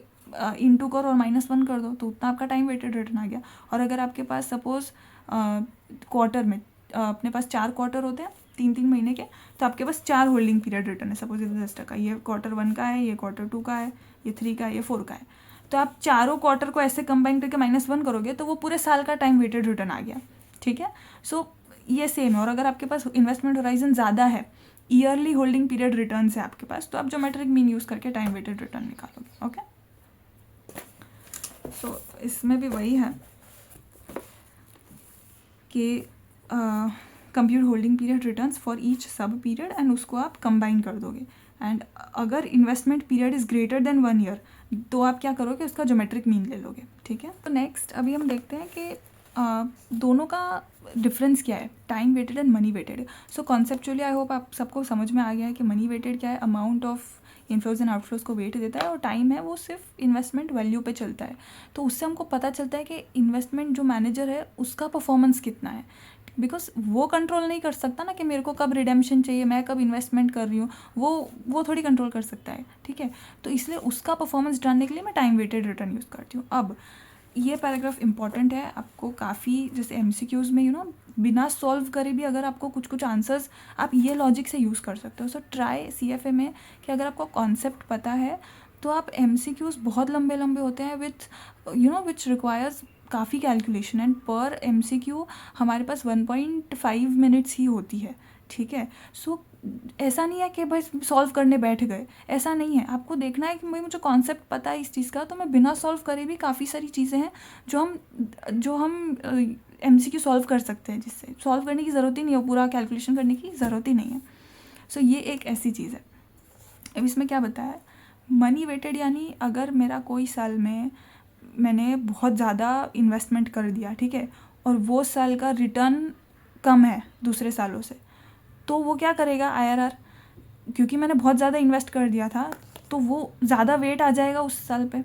इंटू करो और -1 कर दो, तो उतना आपका टाइम वेटेड रिटर्न आ गया। और अगर आपके पास सपोज क्वार्टर में अपने पास 4 क्वार्टर होते हैं 3 महीने के, तो आपके पास 4 होल्डिंग पीरियड रिटर्न है, सपोज 10%, ये Q1 का है, ये Q2 का है, ये 3 का है, ये 4 का है, तो आप चारों क्वार्टर को ऐसे कंबाइन करके -1 करोगे तो वो पूरे साल का टाइम वेटेड रिटर्न आ गया। ठीक है, सो ये सेम है। और अगर आपके पास इन्वेस्टमेंट होराइजन ज़्यादा है, ईयरली होल्डिंग पीरियड रिटर्न है आपके पास, तो आप ज्योमेट्रिक मीन यूज़ करके टाइम वेटेड रिटर्न निकालोगे। ओके, सो इसमें भी वही है कि compute holding period returns for each सब पीरियड एंड उसको आप कंबाइन कर दोगे, एंड अगर investment period is greater than 1 year तो आप क्या करोगे, उसका ज्योमेट्रिक मीन ले लोगे। ठीक है, तो नेक्स्ट अभी हम देखते हैं कि दोनों का डिफरेंस क्या है, time weighted and money weighted. So conceptually I hope आप सबको समझ में आ गया है कि मनी वेटेड क्या है, amount of inflows and outflows को वेट देता है, और टाइम है वो सिर्फ इन्वेस्टमेंट वैल्यू पे चलता है। तो उससे हमको पता चलता है कि इन्वेस्टमेंट जो मैनेजर है उसका परफॉर्मेंस कितना है, बिकॉज वो कंट्रोल नहीं कर सकता ना कि मेरे को कब रिडेम्पशन चाहिए, मैं कब इन्वेस्टमेंट कर रही हूँ, वो थोड़ी कंट्रोल कर सकता है। ठीक है, तो इसलिए उसका परफॉर्मेंस जानने के लिए मैं टाइम वेटेड रिटर्न यूज़ करती हूँ। अब ये पैराग्राफ इंपॉर्टेंट है आपको काफ़ी, जैसे MCQs में बिना सॉल्व करे भी अगर आपको कुछ कुछ आंसर्स आप ये लॉजिक से यूज़ कर सकते हो। सो ट्राई CFA में कि अगर आपको कॉन्सेप्ट पता है तो आप MCQs बहुत लंबे लंबे होते हैं विथ विच रिक्वायर्स काफ़ी कैलकुलेशन, एंड पर MCQ हमारे पास 1.5 मिनट्स ही होती है, ठीक है। सो ऐसा नहीं है कि भाई सॉल्व करने बैठ गए, ऐसा नहीं है। आपको देखना है कि भाई मुझे कॉन्सेप्ट पता है इस चीज़ का, तो मैं बिना सॉल्व करे भी काफ़ी सारी चीज़ें हैं जो हम MCQ सॉल्व कर सकते हैं, जिससे सॉल्व करने की ज़रूरत ही नहीं है, पूरा कैलकुलेशन करने की ज़रूरत ही नहीं है। सो ये एक ऐसी चीज़ है। अब इसमें क्या बताया है, मनी वेटेड यानी अगर मेरा कोई साल में मैंने बहुत ज़्यादा इन्वेस्टमेंट कर दिया, ठीक है, और वो साल का रिटर्न कम है दूसरे सालों से, तो वो क्या करेगा IRR, क्योंकि मैंने बहुत ज़्यादा इन्वेस्ट कर दिया था तो वो ज़्यादा वेट आ जाएगा उस साल पे,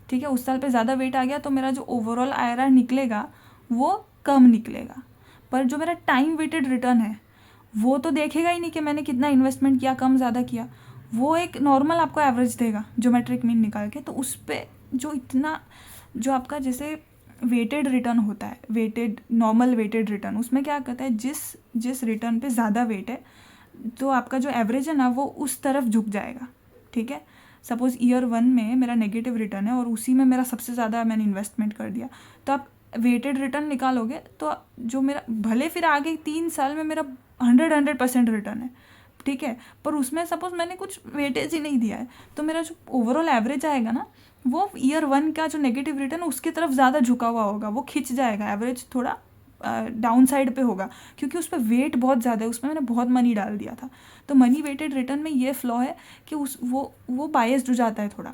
ठीक है। उस साल पे ज़्यादा वेट आ गया तो मेरा जो ओवरऑल IRR निकलेगा वो कम निकलेगा। पर जो मेरा टाइम वेटेड रिटर्न है वो तो देखेगा ही नहीं कि मैंने कितना इन्वेस्टमेंट किया, कम ज़्यादा किया, वो एक नॉर्मल आपको एवरेज देगा ज्योमेट्रिक मीन निकाल के। तो उस पर जो आपका जैसे वेटेड रिटर्न होता है, वेटेड नॉर्मल वेटेड रिटर्न, उसमें क्या कहता है, जिस रिटर्न पे ज़्यादा वेट है तो आपका जो एवरेज है ना वो उस तरफ झुक जाएगा, ठीक है। सपोज़ ईयर 1 में मेरा नेगेटिव रिटर्न है और उसी में मेरा सबसे ज़्यादा मैंने इन्वेस्टमेंट कर दिया, तो आप वेटेड रिटर्न निकालोगे तो जो मेरा भले फिर आगे 3 साल में मेरा 100% रिटर्न है, ठीक है, पर उसमें सपोज़ मैंने कुछ वेटेज ही नहीं दिया है, तो मेरा जो ओवरऑल एवरेज आएगा ना वो ईयर 1 का जो नेगेटिव रिटर्न उसकी तरफ ज़्यादा झुका हुआ होगा, वो खिंच जाएगा, एवरेज थोड़ा डाउन साइड पे होगा, क्योंकि उस पर वेट बहुत ज़्यादा है, उसमें मैंने बहुत मनी डाल दिया था। तो मनी वेटेड रिटर्न में ये फ्लॉ है कि वो बायस्ड हो जाता है थोड़ा।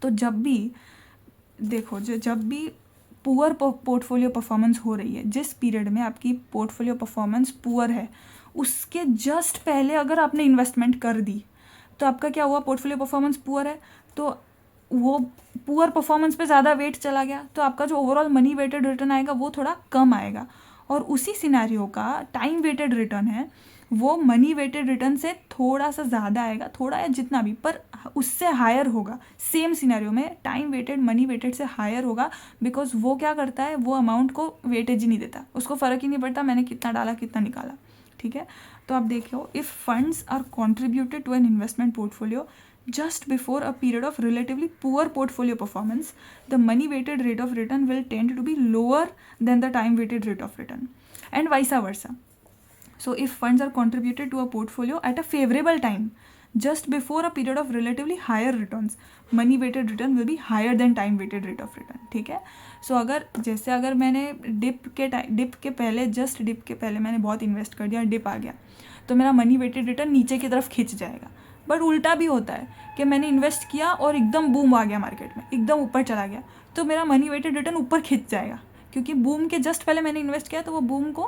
तो जब भी देखो, जब भी पुअर पोर्टफोलियो परफॉर्मेंस हो रही है, जिस पीरियड में आपकी पोर्टफोलियो परफॉर्मेंस पुअर है, उसके जस्ट पहले अगर आपने इन्वेस्टमेंट कर दी तो आपका क्या हुआ, पोर्टफोलियो परफॉर्मेंस पुअर है तो वो पुअर परफॉर्मेंस पे ज़्यादा वेट चला गया, तो आपका जो ओवरऑल मनी वेटेड रिटर्न आएगा वो थोड़ा कम आएगा। और उसी सिनेरियो का टाइम वेटेड रिटर्न है, वो मनी वेटेड रिटर्न से थोड़ा सा ज़्यादा आएगा, थोड़ा या जितना भी, पर उससे हायर होगा। सेम सिनेरियो में टाइम वेटेड मनी वेटेड से हायर होगा, बिकॉज वो क्या करता है, वो अमाउंट को वेटेज ही नहीं देता, उसको फ़र्क ही नहीं पड़ता मैंने कितना डाला कितना निकाला, ठीक है। तो आप देखो, if funds are contributed to an investment portfolio just before a period of relatively poor portfolio performance, the money weighted rate of return will tend to be lower than the time weighted rate of return, and vice versa. So if funds are contributed to a portfolio at a favorable time just before a period of relatively higher returns, money weighted return will be higher than time weighted rate of return, ठीक है। सो अगर मैंने dip के पहले, just dip के पहले मैंने बहुत इन्वेस्ट कर दिया, डिप आ गया, तो मेरा मनी वेटेड रिटर्न नीचे की तरफ खिंच जाएगा। बट उल्टा भी होता है कि मैंने इन्वेस्ट किया और एकदम बूम आ गया मार्केट में, एकदम ऊपर चला गया, तो मेरा मनी वेटेड रिटर्न ऊपर खिंच जाएगा, क्योंकि बूम के जस्ट पहले मैंने इन्वेस्ट किया तो वो बूम को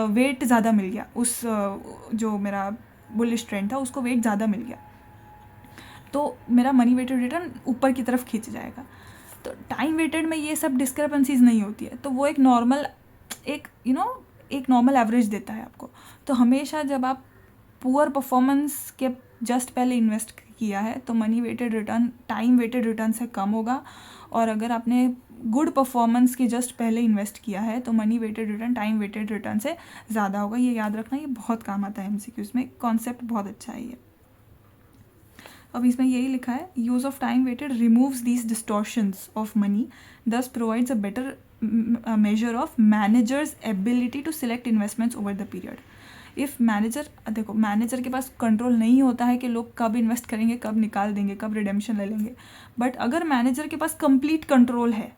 वेट ज़्यादा मिल गया, उस जो मेरा बुलिश ट्रेंड था उसको वेट ज़्यादा मिल गया, तो मेरा मनी वेटेड रिटर्न ऊपर की तरफ खिंच जाएगा। तो टाइम वेटेड में ये सब डिस्क्रिपेंसीज नहीं होती है, तो वो एक नॉर्मल एक नॉर्मल एवरेज देता है आपको। तो हमेशा जब आप पुअर परफॉर्मेंस के जस्ट पहले इन्वेस्ट किया है तो money weighted return time weighted return से कम होगा, और अगर आपने गुड परफॉर्मेंस के जस्ट पहले इन्वेस्ट किया है तो money weighted return time weighted return से ज़्यादा होगा। ये याद रखना, ये बहुत काम आता है MCQs में, कॉन्सेप्ट बहुत अच्छा है ये। अब इसमें यही लिखा है, use of time weighted removes these distortions of money, thus provides a better measure of managers ability to select investments over the period. If manager, देखो मैनेजर के पास कंट्रोल नहीं होता है कि लोग कब इन्वेस्ट करेंगे, कब निकाल देंगे, कब रिडेम्पशन ले लेंगे, बट अगर मैनेजर के पास कंप्लीट कंट्रोल है,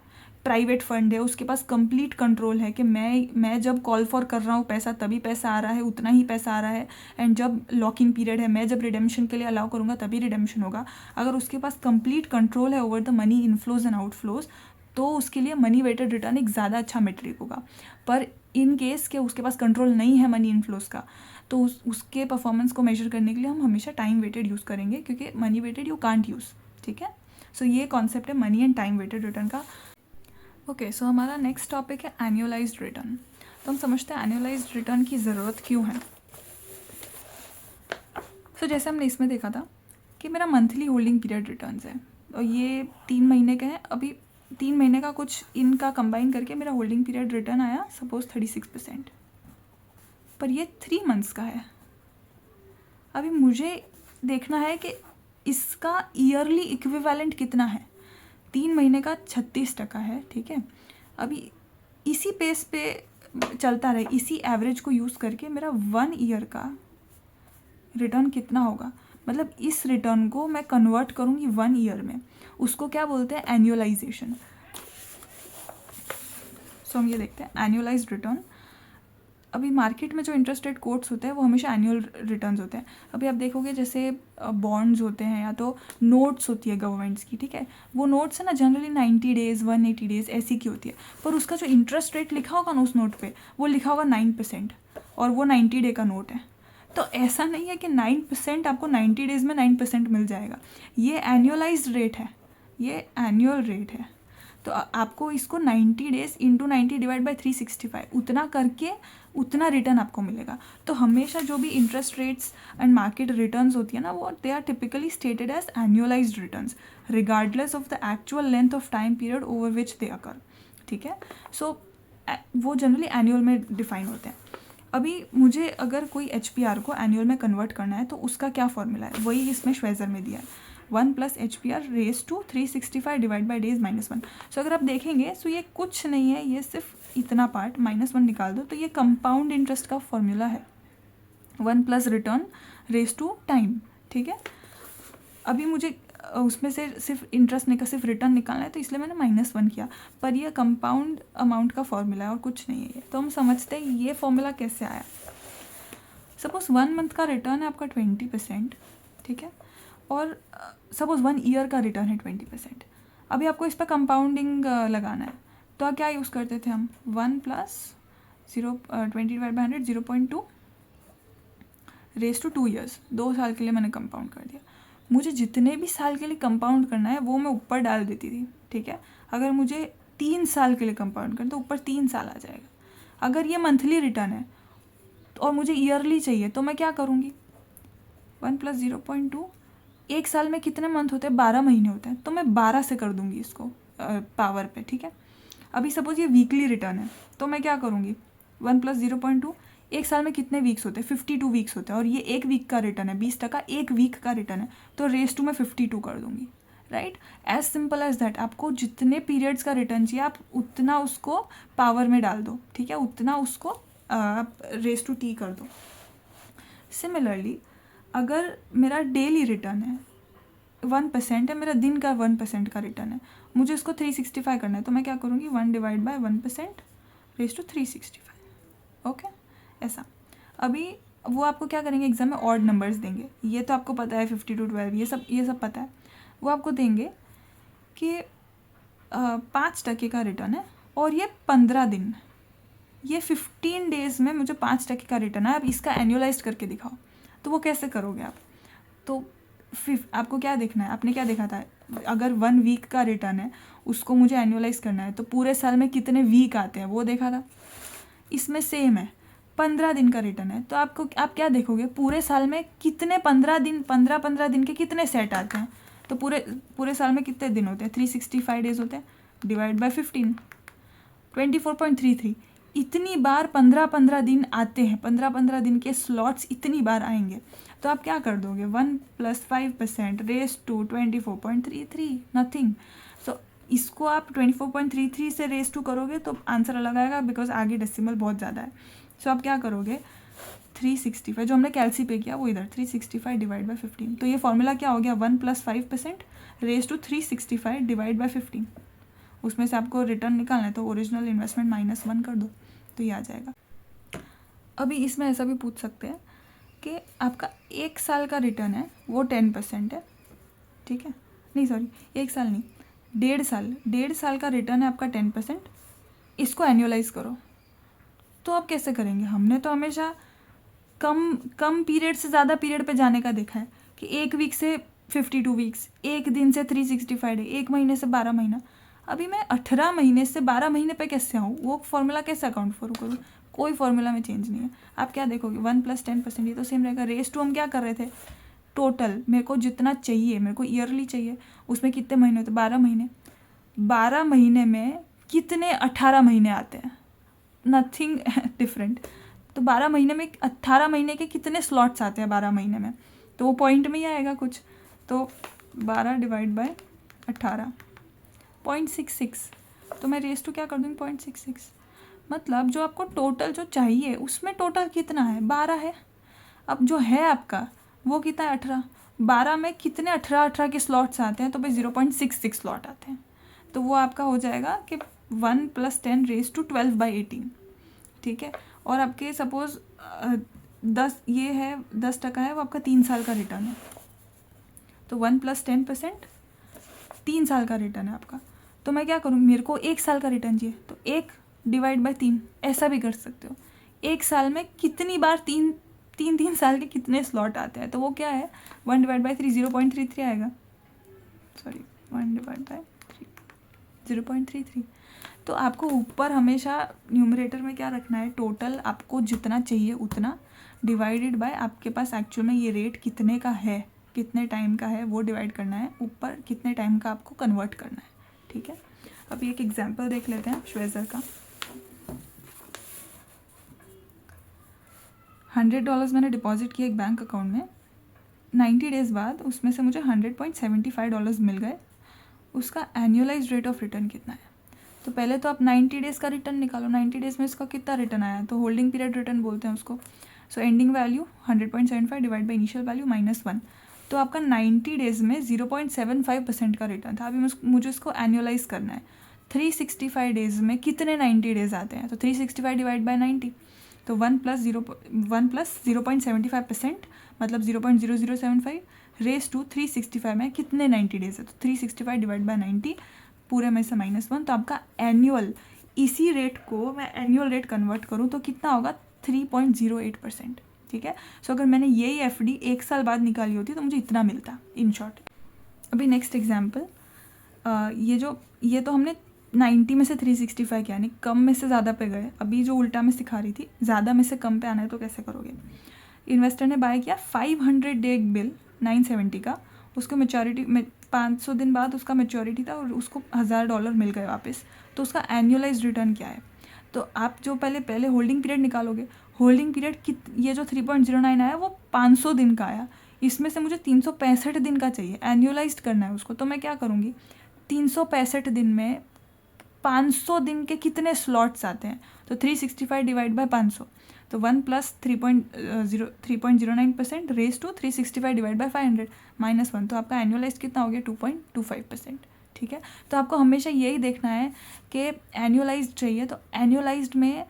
प्राइवेट फंड है उसके पास कंप्लीट कंट्रोल है कि मैं जब कॉल फॉर कर रहा हूँ पैसा तभी पैसा आ रहा है, उतना ही पैसा आ रहा है, एंड जब लॉकिंग पीरियड है मैं जब रिडेम्पशन के लिए अलाउ करूँगा तभी रिडेम्पशन होगा, अगर उसके पास कंप्लीट कंट्रोल है over the money inflows and outflows, तो उसके लिए मनी वेटेड रिटर्न एक ज़्यादा अच्छा मेट्रिक होगा। पर इन केस के उसके पास कंट्रोल नहीं है मनी इनफ्लोज का, तो उसके परफॉर्मेंस को मेजर करने के लिए हम हमेशा टाइम वेटेड यूज़ करेंगे, क्योंकि money weighted you can't use, ठीक है। सो ये कॉन्सेप्ट है money and time weighted return का। ओके, सो हमारा नेक्स्ट टॉपिक है एनुअलाइज्ड रिटर्न। तो हम समझते हैं एनुअलाइज्ड रिटर्न की ज़रूरत क्यों है। सो जैसे हमने इसमें देखा था कि मेरा मंथली होल्डिंग पीरियड रिटर्न्स है और ये 3 महीने के हैं, अभी 3 महीने का कुछ इनका कंबाइन करके मेरा होल्डिंग पीरियड रिटर्न आया सपोज 36%, पर ये 3 मंथ्स का है। अभी मुझे देखना है कि इसका ईयरली इक्विवेलेंट कितना है। 3 महीने का 36% है, ठीक है। अभी इसी पेस पे चलता रहे, इसी एवरेज को यूज़ करके मेरा 1 ईयर का रिटर्न कितना होगा, मतलब इस रिटर्न को मैं कन्वर्ट करूँगी 1 ईयर में, उसको क्या बोलते हैं, एनुअलाइजेशन। सो हम ये देखते हैं एनुअलाइज्ड रिटर्न। अभी मार्केट में जो इंटरेस्ट रेट कोट्स होते हैं वो हमेशा एनुअल रिटर्न्स होते हैं। अभी आप देखोगे जैसे बॉन्ड्स होते हैं या तो नोट्स होती है गवर्नमेंट्स की, ठीक है, वो नोट्स है ना जनरली 90 डेज़ 180 डेज़ ऐसी की होती है, पर उसका जो इंटरेस्ट रेट लिखा होगा ना उस नोट पे वो लिखा होगा 9% और वो 90 डे का नोट है। तो ऐसा नहीं है कि 9% आपको 90 डेज़ में 9% मिल जाएगा, ये एनुअलाइज्ड रेट है, ये एनुअल रेट है। तो आपको इसको 90 डेज़ इंटू 90 डिवाइड बाई 365 उतना करके उतना रिटर्न आपको मिलेगा। तो हमेशा जो भी interest rates and market returns होती है ना, वो they are typically stated as annualised returns regardless of the actual length of time period over which they occur, ठीक है। सो वो जनरली एनुअल में डिफाइन होते हैं। अभी मुझे अगर कोई HPR को एनुअल में कन्वर्ट करना है तो उसका क्या फॉर्मूला है, वही इसमें श्वेजर में दिया है, 1 + HPR raise to 365 divide by days -1। So अगर आप देखेंगे सो ये कुछ नहीं है, ये सिर्फ इतना पार्ट -1 निकाल दो तो ये कंपाउंड इंटरेस्ट का फॉर्मूला है, 1 + रिटर्न रेज टू टाइम, ठीक है। अभी मुझे उसमें से सिर्फ इंटरेस्ट सिर्फ रिटर्न निकालना है तो इसलिए मैंने -1 किया, पर यह कंपाउंड अमाउंट का फॉर्मूला है और कुछ नहीं है। तो हम समझते हैं ये फॉर्मूला कैसे आया। सपोज 1 मंथ का रिटर्न है आपका 20%, ठीक है, और सपोज 1 ईयर का रिटर्न है 20%। अभी आपको इस पर कंपाउंडिंग लगाना है तो क्या यूज़ करते थे हम, 1 + 20/100 0.2 रेज टू 2 ईयर्स, 2 साल के लिए मैंने कंपाउंड कर दिया। मुझे जितने भी साल के लिए कंपाउंड करना है वो मैं ऊपर डाल देती थी, ठीक है। अगर मुझे 3 साल के लिए कंपाउंड करना तो ऊपर 3 साल आ जाएगा। अगर ये मंथली रिटर्न है और मुझे ईयरली चाहिए तो मैं क्या करूँगी, 1 + 0.2, एक साल में कितने मंथ होते हैं, 12 महीने होते हैं, तो मैं 12 से कर दूँगी इसको पावर पे, ठीक है। अभी सपोज ये वीकली रिटर्न है तो मैं क्या करूँगी, 1 + 0.2, एक साल में कितने वीक्स होते हैं, 52 वीक्स होते हैं, और ये 1 वीक का रिटर्न है, 20% 1 वीक का रिटर्न है, तो रेज टू मैं 52 कर दूँगी, right. As simple as that. आपको जितने पीरियड्स का रिटर्न चाहिए आप उतना उसको पावर में डाल दो, ठीक है, उतना उसको आप रेज टू t कर दो। सिमिलरली अगर मेरा डेली रिटर्न है 1% है, मेरा दिन का 1% का रिटर्न है, मुझे इसको 365 करना है, तो मैं क्या करूँगी, 1 divide by 1% raise to 365, okay, ऐसा। अभी वो आपको क्या करेंगे, एग्जाम में ऑड नंबर्स देंगे, ये तो आपको पता है, 52 12 ये सब पता है। वो आपको देंगे कि 5% का रिटर्न है और ये 15 दिन, ये 15 डेज़ में मुझे 5% का रिटर्न है, अब इसका एनुअलाइज करके दिखाओ। तो वो कैसे करोगे आप, तो आपको क्या देखना है, आपने क्या देखा था, अगर 1 वीक का रिटर्न है उसको मुझे एनुअलाइज करना है तो पूरे साल में कितने वीक आते हैं वो देखा था। इसमें सेम है, 15 दिन का रिटर्न है तो आप क्या देखोगे, पूरे साल में कितने 15 दिन के कितने सेट आते हैं, तो पूरे साल में कितने दिन होते हैं, 365 डेज होते हैं, डिवाइड बाय 15, 24.33। इतनी बार 15 दिन आते हैं, 15 दिन के स्लॉट्स इतनी बार आएंगे, तो आप क्या कर दोगे, 1 + 5% रेज टू 24.33, नथिंग। सो इसको आप 24.33 से रेज टू करोगे तो आंसर अलग आएगा, बिकॉज आगे डेसिमल बहुत ज़्यादा है। सो आप क्या करोगे, 365 जो हमने कैलसी पे किया वो इधर 365 डिवाइड बाय 15, तो ये फॉर्मूला क्या हो गया, 1 + 5% रेज टू 365 डिवाइड बाय 15। उसमें से आपको रिटर्न निकालना है तो ओरिजिनल इन्वेस्टमेंट -1 कर दो तो ये आ जाएगा। अभी इसमें ऐसा भी पूछ सकते हैं कि आपका 1 साल का रिटर्न है वो 10% है, ठीक है, नहीं सॉरी 1 साल नहीं, 1.5 साल का रिटर्न है आपका 10%, इसको एनुअलाइज करो। तो आप कैसे करेंगे, हमने तो हमेशा कम पीरियड से ज़्यादा पीरियड पे जाने का देखा है कि 1 वीक से 52 वीक्स, 1 दिन से 365 डे, 1 महीने से 12 महीना। अभी मैं 18 महीने से 12 महीने पे कैसे आऊँ, वो फॉर्मूला कैसे अकाउंट फॉर करूँ, कोई फॉर्मूला में चेंज नहीं है। आप क्या देखोगे, 1 + 10% ये तो सेम रहेगा। रेज टू हम क्या कर रहे थे, टोटल मेरे को जितना चाहिए, मेरे को ईयरली चाहिए, उसमें कितने महीने होते, 12 महीने, 12 महीने में कितने 18 महीने आते हैं, नथिंग डिफरेंट। तो 12 महीने में 18 महीने के कितने स्लॉट्स आते हैं 12 महीने में, तो वो पॉइंट में ही आएगा कुछ। तो 12 डिवाइड बाय 18 0.66, तो मैं रेस टू क्या कर दूँगी 0.66, मतलब जो आपको टोटल जो चाहिए उसमें टोटल कितना है 12 है। अब जो है आपका वो कितना है 18, 12 में कितने 18 के स्लॉट्स आते हैं, तो भाई 0.66 स्लॉट आते हैं। तो वो आपका हो जाएगा कि 1 + 10 रेस टू 12/18, ठीक है। और आपके सपोज 10 ये है 10% है, वो आपका 3 साल का रिटर्न है, तो 1 + 10% 3 साल का रिटर्न है आपका। तो मैं क्या करूँ, मेरे को 1 साल का रिटर्न चाहिए, तो 1 डिवाइड बाय 3 ऐसा भी कर सकते हो। 1 साल में कितनी बार 3 साल के कितने स्लॉट आते हैं, तो वो क्या है 1 डिवाइड बाय 3 0.33 आएगा, सॉरी 1 डिवाइड बाय 3 0.33। तो आपको ऊपर हमेशा न्यूमरेटर में क्या रखना है, टोटल आपको जितना चाहिए उतना डिवाइडेड बाय आपके पास एक्चुअल में ये रेट कितने का है, कितने टाइम का है, वो डिवाइड करना है, ऊपर कितने टाइम का आपको कन्वर्ट करना है, ठीक है। अभी एक एग्जांपल देख लेते हैं श्वेजर का। $100 मैंने डिपॉजिट किया एक बैंक अकाउंट में, 90 डेज़ बाद उसमें से मुझे $100.75 मिल गए। उसका एनुअलाइज रेट ऑफ रिटर्न कितना है, तो पहले तो आप 90 डेज़ का रिटर्न निकालो, 90 डेज़ में इसका कितना रिटर्न आया, तो होल्डिंग पीरियड रिटर्न बोलते हैं उसको। सो ending value 100.75 divide by initial value -1, तो आपका 90 डेज़ में 0.75% का रिटर्न था। अभी मुझे इसको एनुअलाइज करना है, 365 डेज़ में कितने 90 डेज़ आते हैं, तो 365 डिवाइड बाई 90, तो 1 + 0.75% मतलब 0.0075 रेस टू 365 में कितने 90 डेज़ है, तो 365 डिवाइड बाई 90 पूरे में से -1, तो आपका एनुअल, इसी रेट को मैं एनुअल रेट कन्वर्ट करूँ तो कितना होगा 3.08%, ठीक है। सो अगर मैंने यही FD 1 साल बाद निकाली होती तो मुझे इतना मिलता इन शॉर्ट। अभी नेक्स्ट एग्जाम्पल, ये तो हमने 90 में से 365 किया, यानी कम में से ज़्यादा पे गए। अभी जो उल्टा में सिखा रही थी, ज़्यादा में से कम पे आना है तो कैसे करोगे। इन्वेस्टर ने बाय किया 500 डे एक बिल 970 का, उसको मैच्योरिटी में 500 दिन बाद उसका मैच्योरिटी था और उसको $1000 मिल गए वापस, तो उसका एनुअलाइज रिटर्न क्या है। तो आप जो पहले होल्डिंग पीरियड निकालोगे, होल्डिंग पीरियड ये जो 3.09 आया वो 500 दिन का आया, इसमें से मुझे 365 दिन का चाहिए, एनुअलाइज्ड करना है उसको। तो मैं क्या करूँगी, 365 दिन में 500 दिन के कितने स्लॉट्स आते हैं, तो 365 डिवाइड बाय 500, तो 1 + 3.09% रेस टू 365 डिवाइड बाय 500 -1, तो आपका एनुअलाइज कितना हो गया 2.25%, ठीक है। तो आपको हमेशा यही देखना है कि एनुअलाइज्ड चाहिए, तो एनुअलाइज्ड में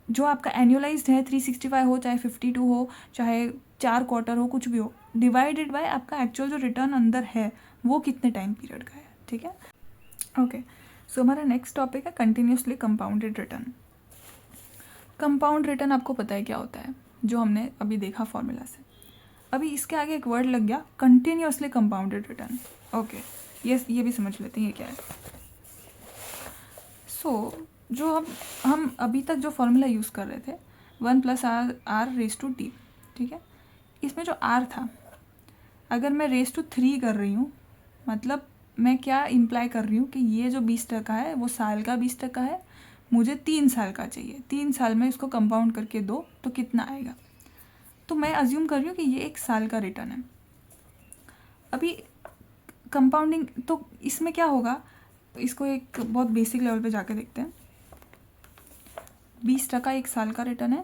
जो आपका एनुअलाइज्ड है 365 हो चाहे 52 हो चाहे 4 क्वार्टर हो कुछ भी हो, डिवाइडेड बाय आपका एक्चुअल जो रिटर्न अंदर है वो कितने टाइम पीरियड का है, ठीक है। ओके, सो हमारा नेक्स्ट टॉपिक है continuously compounded return. Compound return आपको पता है क्या होता है, जो हमने अभी देखा फॉर्मूला से। अभी इसके आगे एक वर्ड लग गया कंटिन्यूसली कंपाउंडेड रिटर्न। ओके, ये भी समझ लेते हैं ये क्या है। सो जो हम अभी तक जो फॉर्मूला यूज़ कर रहे थे 1 + r रेस टू t, ठीक है। इसमें जो r था, अगर मैं रेस टू 3 कर रही हूँ, मतलब मैं क्या इम्प्लाई कर रही हूँ कि ये जो 20% है वो साल का 20% है, मुझे 3 साल का चाहिए, 3 साल में इसको कंपाउंड करके दो तो कितना आएगा। तो मैं अज्यूम कर रही हूँ कि ये 1 साल का रिटर्न है। अभी कंपाउंडिंग, तो इसमें क्या होगा, इसको एक बहुत बेसिक लेवल पे जाके देखते हैं। 20% 1 साल का रिटर्न है,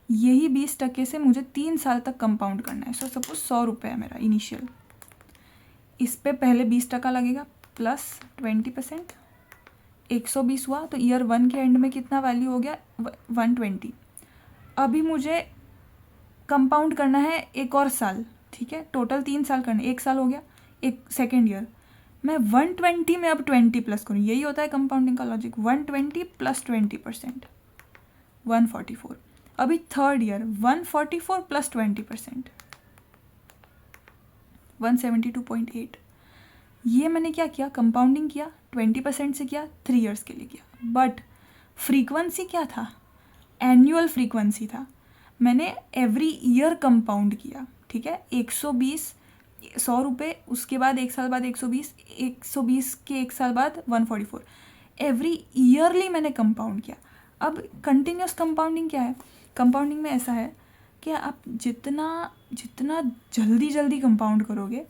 यही 20% से मुझे 3 साल तक कंपाउंड करना है। सो सपोज 100 रुपये है मेरा इनिशियल, इस पे पहले 20% लगेगा प्लस 20%, 120 हुआ, तो ईयर 1 के एंड में कितना वैल्यू हो गया 120। अभी मुझे कंपाउंड करना है एक और साल, ठीक है, टोटल 3 साल करने, 1 साल हो गया, एक सेकेंड ईयर मैं 120 में अब 20 प्लस करूँ, यही होता है कंपाउंडिंग का लॉजिक। 120 + 20% 144। अभी थर्ड ईयर 144 + 20% 172.8। ये मैंने क्या किया, कंपाउंडिंग किया, 20% से किया, 3 ईयर्स के लिए किया। बट फ्रीक्वेंसी क्या था, एनुअल फ्रीक्वेंसी था, मैंने एवरी ईयर कंपाउंड किया, ठीक है। 120 100 रुपये, उसके बाद 1 साल बाद 120, 120 के 1 साल बाद 144, एवरी ईयरली मैंने कंपाउंड किया। अब कंटिन्यूस कंपाउंडिंग क्या है, कंपाउंडिंग में ऐसा है कि आप जितना जितना जल्दी जल्दी कंपाउंड करोगे,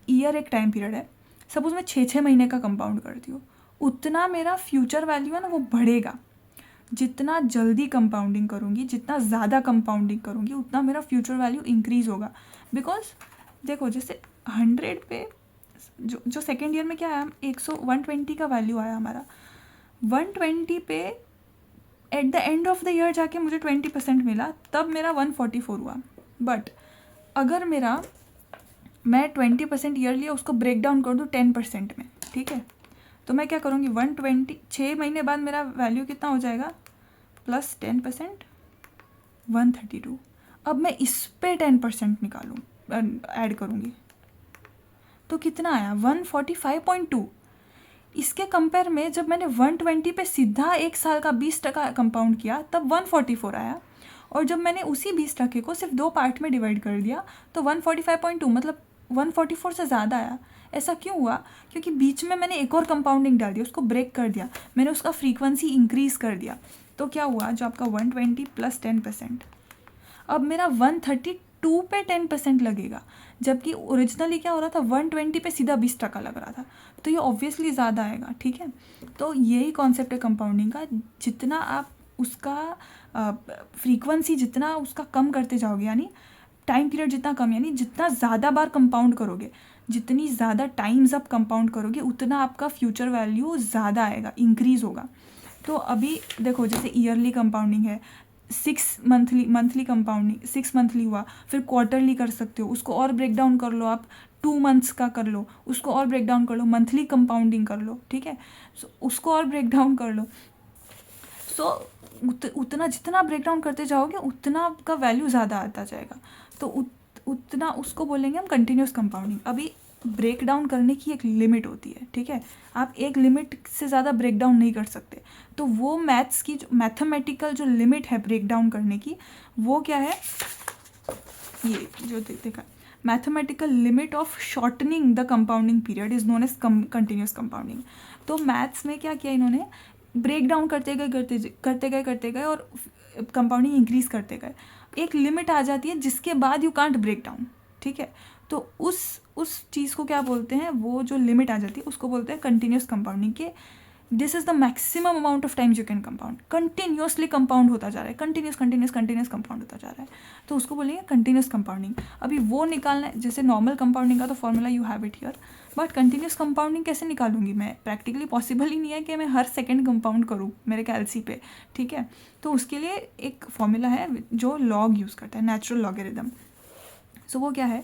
ईयर एक टाइम पीरियड है, सपोज मैं 6 महीने का कंपाउंड करती हूँ, उतना मेरा फ्यूचर वैल्यू है ना वो बढ़ेगा। जितना जल्दी कंपाउंडिंग करूँगी, जितना ज़्यादा कंपाउंडिंग करूँगी, उतना मेरा फ्यूचर वैल्यू इंक्रीज़ होगा। बिकॉज देखो जैसे 100 पे जो सेकेंड ईयर में क्या आया, 120 का वैल्यू आया हमारा, 120 पे at the end of the year जाके मुझे 20% मिला, तब मेरा 144 हुआ। बट अगर मैं 20% ईयर लिया, उसको ब्रेक डाउन कर दूँ 10% में, ठीक है, तो मैं क्या करूँगी, 6 महीने बाद मेरा वैल्यू कितना हो जाएगा, प्लस 10% 132। अब मैं इस पे 10% निकालूँ, ऐड करूँगी, तो कितना आया 145.2। इसके कंपेयर में जब मैंने 120 पे सीधा एक साल का 20% कंपाउंड किया, तब 144 आया। और जब मैंने उसी 20% को सिर्फ 2 पार्ट में डिवाइड कर दिया, तो 145.2 मतलब 144 से ज़्यादा आया। ऐसा क्यों हुआ, क्योंकि बीच में मैंने एक और कंपाउंडिंग डाल दी, उसको ब्रेक कर दिया, मैंने उसका फ्रीक्वेंसी इंक्रीज़ कर दिया। तो क्या हुआ, जो आपका 120 प्लस 10%, अब मेरा 132 पे 10% लगेगा, जबकि ओरिजिनली क्या हो रहा था, 120 पे सीधा 20% लग रहा था, तो ये ऑब्वियसली ज़्यादा आएगा। ठीक है, तो यही कॉन्सेप्ट है कंपाउंडिंग का। जितना आप उसका फ्रीक्वेंसी जितना उसका कम करते जाओगे, यानी टाइम पीरियड जितना कम, यानी जितना ज़्यादा बार कंपाउंड करोगे, जितनी ज़्यादा टाइम्स आप कंपाउंड करोगे, उतना आपका फ्यूचर वैल्यू ज़्यादा आएगा, इंक्रीज़ होगा। तो अभी देखो जैसे ईयरली कंपाउंडिंग है, 6 मंथली कंपाउंडिंग, 6 मंथली हुआ, फिर क्वार्टरली कर सकते हो, उसको और ब्रेक डाउन कर लो आप, 2 मंथ्स का कर लो, उसको और ब्रेक डाउन कर लो, मंथली कंपाउंडिंग कर लो, ठीक है, उसको और ब्रेक डाउन कर लो। सो उतना जितना ब्रेक डाउन करते जाओगे, उतना आपका वैल्यू ज़्यादा आता जाएगा, तो उतना उसको बोलेंगे हम कंटिन्यूस कंपाउंडिंग। अभी ब्रेक डाउन करने की एक लिमिट होती है, ठीक है, आप एक लिमिट से ज़्यादा ब्रेक डाउन नहीं कर सकते। तो वो मैथ्स की जो मैथमेटिकल जो लिमिट है ब्रेक डाउन करने की, वो क्या है, ये जो देखा, mathematical limit of shortening the compounding period is known as continuous compounding. तो मैथ्स में क्या किया इन्होंने, ब्रेक डाउन करते गए और कंपाउंडिंग इंक्रीज करते गए, एक लिमिट आ जाती है जिसके बाद यू कांट ब्रेक डाउन, ठीक है। तो उस चीज़ को क्या बोलते हैं, वो जो लिमिट आ जाती है उसको बोलते हैं कंटिन्यूस कंपाउंडिंग के। This is the maximum amount of times you can compound, continuously compound होता जा रहा है, कंटिन्यूस कंपाउंड होता जा रहा है, तो उसको बोलेंगे कंटिन्यूस कंपाउंडिंग। अभी वो निकालना है, जैसे नॉर्मल कंपाउंडिंग का तो formula you have it here, but continuous compounding कैसे निकालूंगी मैं, प्रैक्टिकली पॉसिबल ही नहीं है कि मैं हर सेकंड कंपाउंड करूँ मेरे कैलसी पे, ठीक है। तो उसके लिए एक फॉर्मूला है जो लॉग यूज़ करता है, नेचुरल लॉगरिदम। सो वो क्या है,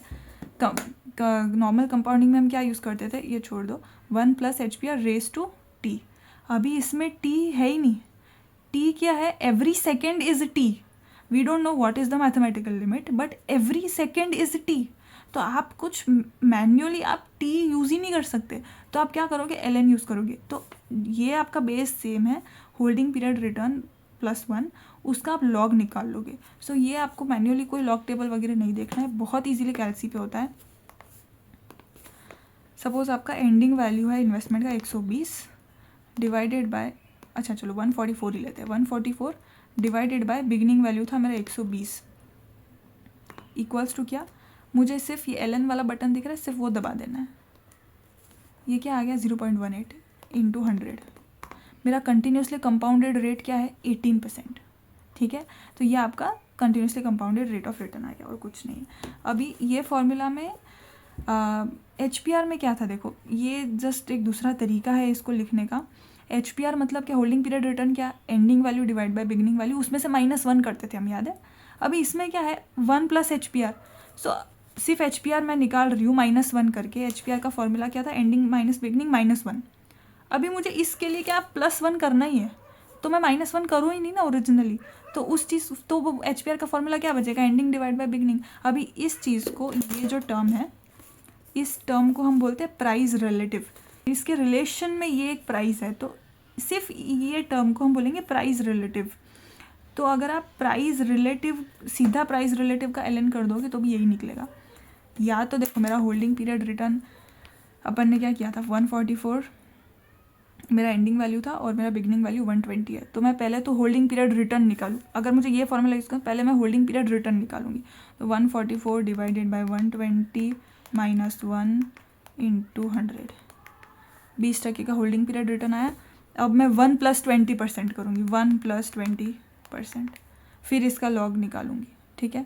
नॉर्मल कंपाउंडिंग में हम क्या यूज़ करते थे, ये छोड़ दो, 1 + HP रेज़ टू t। अभी इसमें t है ही नहीं, t क्या है, every second is t, we don't know what is the mathematical limit, but every second is t। तो आप कुछ मैन्युअली आप t यूज़ ही नहीं कर सकते, तो आप क्या करोगे, ln यूज़ करोगे। तो ये आपका बेस सेम है, होल्डिंग पीरियड रिटर्न +1, उसका आप लॉग निकाल लोगे। सो ये आपको मैन्युअली कोई लॉग टेबल वगैरह नहीं देखना है, बहुत ईजीली कैलसी पे होता है। सपोज आपका एंडिंग वैल्यू है इन्वेस्टमेंट का 120 डिवाइडेड बाय, अच्छा चलो 144 ही लेते हैं, 144 डिवाइडेड बाय बिगिनिंग वैल्यू था मेरा 120 इक्वल्स टू क्या, मुझे सिर्फ ये ln वाला बटन दिख रहा है, सिर्फ वो दबा देना है। ये क्या आ गया, 0.18 इंटू 100। मेरा कंटिन्यूसली कंपाउंडेड रेट क्या है, 18%, ठीक है। तो ये आपका continuously compounded rate of return आ गया, और कुछ नहीं है। अभी ये फॉर्मूला में HPR में क्या था, देखो ये जस्ट एक दूसरा तरीका है इसको लिखने का। HPR मतलब क्या, होल्डिंग पीरियड रिटर्न क्या, ending value divide by beginning value, उसमें से -1 करते थे हम, याद है। अभी इसमें क्या है, 1 + HPR। सो सिर्फ HPR मैं निकाल रही हूँ -1 करके। HPR का फॉर्मूला क्या था, एंडिंग माइनस बिगिनिंग -1। अभी मुझे इसके लिए क्या +1 करना ही है, तो मैं -1 करूँ ही नहीं ना ओरिजिनली, तो उस चीज़, तो वो HPR का फॉर्मूला क्या बचेगा, एंडिंग डिवाइड बाय बिगिनिंग। अभी इस चीज़ को, ये जो टर्म है, इस टर्म को हम बोलते हैं प्राइस रिलेटिव। इसके रिलेशन में ये एक प्राइस है, तो सिर्फ ये टर्म को हम बोलेंगे प्राइस रिलेटिव। तो अगर आप प्राइस रिलेटिव, सीधा प्राइस रिलेटिव का ln कर दोगे तो भी यही निकलेगा। या तो देखो मेरा होल्डिंग पीरियड रिटर्न अपन ने क्या किया था, 144 मेरा एंडिंग वैल्यू था और मेरा बिगनिंग वैल्यू 120 है, तो मैं पहले तो होल्डिंग पीरियड रिटर्न निकालूँ। अगर मुझे ये फॉर्मूला यूज़ करना, पहले मैं होल्डिंग पीरियड रिटर्न निकालूंगी। तो 144 डिवाइडेड बाई 120 माइनस 1 इंटू 100, 20% का होल्डिंग पीरियड रिटर्न आया। अब मैं 1 + 20% करूँगी, 1 + 20%, फिर इसका लॉग निकालूंगी। ठीक है,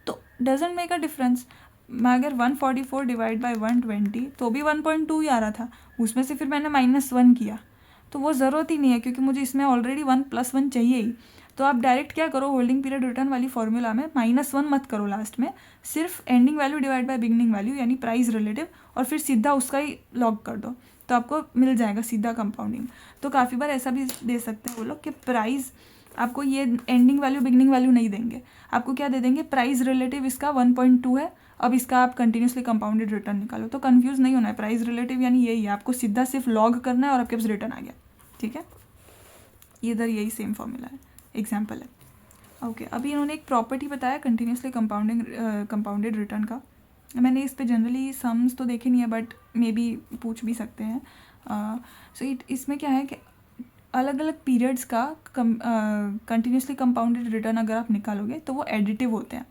तो डजेंट मेक अ डिफरेंस। मैं अगर 144 डिवाइड बाई 120 तो भी 1.2 ही आ रहा था, उसमें से फिर मैंने -1 किया, तो वो ज़रूरत ही नहीं है क्योंकि मुझे इसमें ऑलरेडी 1 + 1 चाहिए ही। तो आप डायरेक्ट क्या करो, होल्डिंग पीरियड रिटर्न वाली फॉर्मूला में -1 मत करो लास्ट में, सिर्फ ending value divide by beginning value यानी प्राइस रिलेटिव, और फिर सीधा उसका ही लॉग कर दो, तो आपको मिल जाएगा सीधा कंपाउंडिंग। तो काफ़ी बार ऐसा भी दे सकते हैं वो लोग कि प्राइस आपको ये एंडिंग वैल्यू बिगनिंग वैल्यू नहीं देंगे, आपको क्या दे देंगे, प्राइस रिलेटिव इसका 1.2 है, अब इसका आप कंटिन्यूसली कंपाउंडेड रिटर्न निकालो। तो कंफ्यूज नहीं होना है, प्राइस रिलेटिव यानी यही है, आपको सीधा सिर्फ लॉग करना है और आपके पास रिटर्न आ गया। ठीक है, इधर यही सेम फॉर्मूला है, एग्जाम्पल है। ओके, अभी इन्होंने एक प्रॉपर्टी बताया कंटिन्यूसली कंपाउंडेड रिटर्न का। मैंने इस पे जनरली सम्स तो देखे नहीं है, बट मे बी पूछ भी सकते हैं। सो इसमें क्या है कि अलग अलग पीरियड्स का कंटिन्यूसली कंपाउंडेड रिटर्न अगर आप निकालोगे तो वो एडिटिव होते हैं।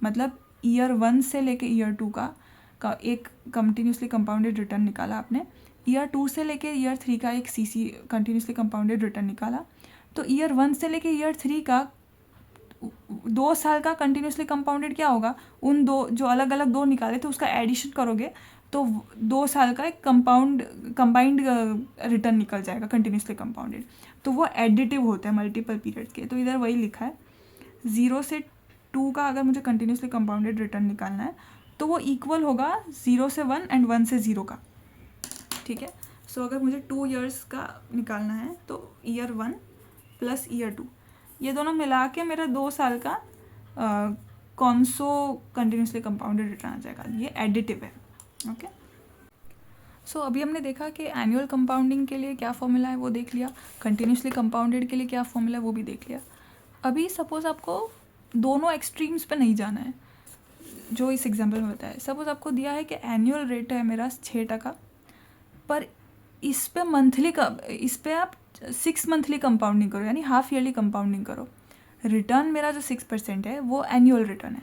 मतलब ईयर 1 से लेके ईयर 2 का एक कंटिन्यूसली कंपाउंडेड रिटर्न निकाला आपने, ईयर 2 से लेके ईयर 3 का एक सीसी कंटिन्यूसली कंपाउंडेड रिटर्न निकाला, तो ईयर 1 से लेके ईयर 3 का 2 साल का कंटिन्यूसली कंपाउंडेड क्या होगा, उन दो जो अलग अलग दो निकाले थे उसका एडिशन करोगे तो 2 साल का एक कंबाइंड रिटर्न निकल जाएगा कंटिन्यूसली कंपाउंडेड। तो वो एडिटिव होते हैं मल्टीपल पीरियड के। तो इधर वही लिखा है, 0 से 2 का अगर मुझे कंटिन्यूसली कंपाउंडेड रिटर्न निकालना है तो वो इक्वल होगा 0 से 1 एंड 1 से 0 का। ठीक है, सो अगर मुझे 2 ईयर्स का निकालना है तो ईयर 1 प्लस ईयर 2, ये दोनों मिला के मेरा 2 साल का कॉन्सो कंटिन्यूसली कंपाउंडेड रिटर्न आ जाएगा, ये एडिटिव है। ओके, सो अभी हमने देखा कि एनुअल कंपाउंडिंग के लिए क्या फॉर्मूला है वो देख लिया, कंटिन्यूसली कंपाउंडेड के लिए क्या फॉर्मूला है वो भी देख लिया। अभी सपोज़ आपको दोनों एक्सट्रीम्स पे नहीं जाना है, जो इस एग्जांपल में बताया। सपोज़ आपको दिया है कि एनुअल रेट है मेरा 6%, पर इस पे मंथली का, इस पे आप 6 मंथली कंपाउंडिंग करो यानी हाफ ईयरली कंपाउंडिंग करो। रिटर्न मेरा जो 6% है वो एनुअल रिटर्न है,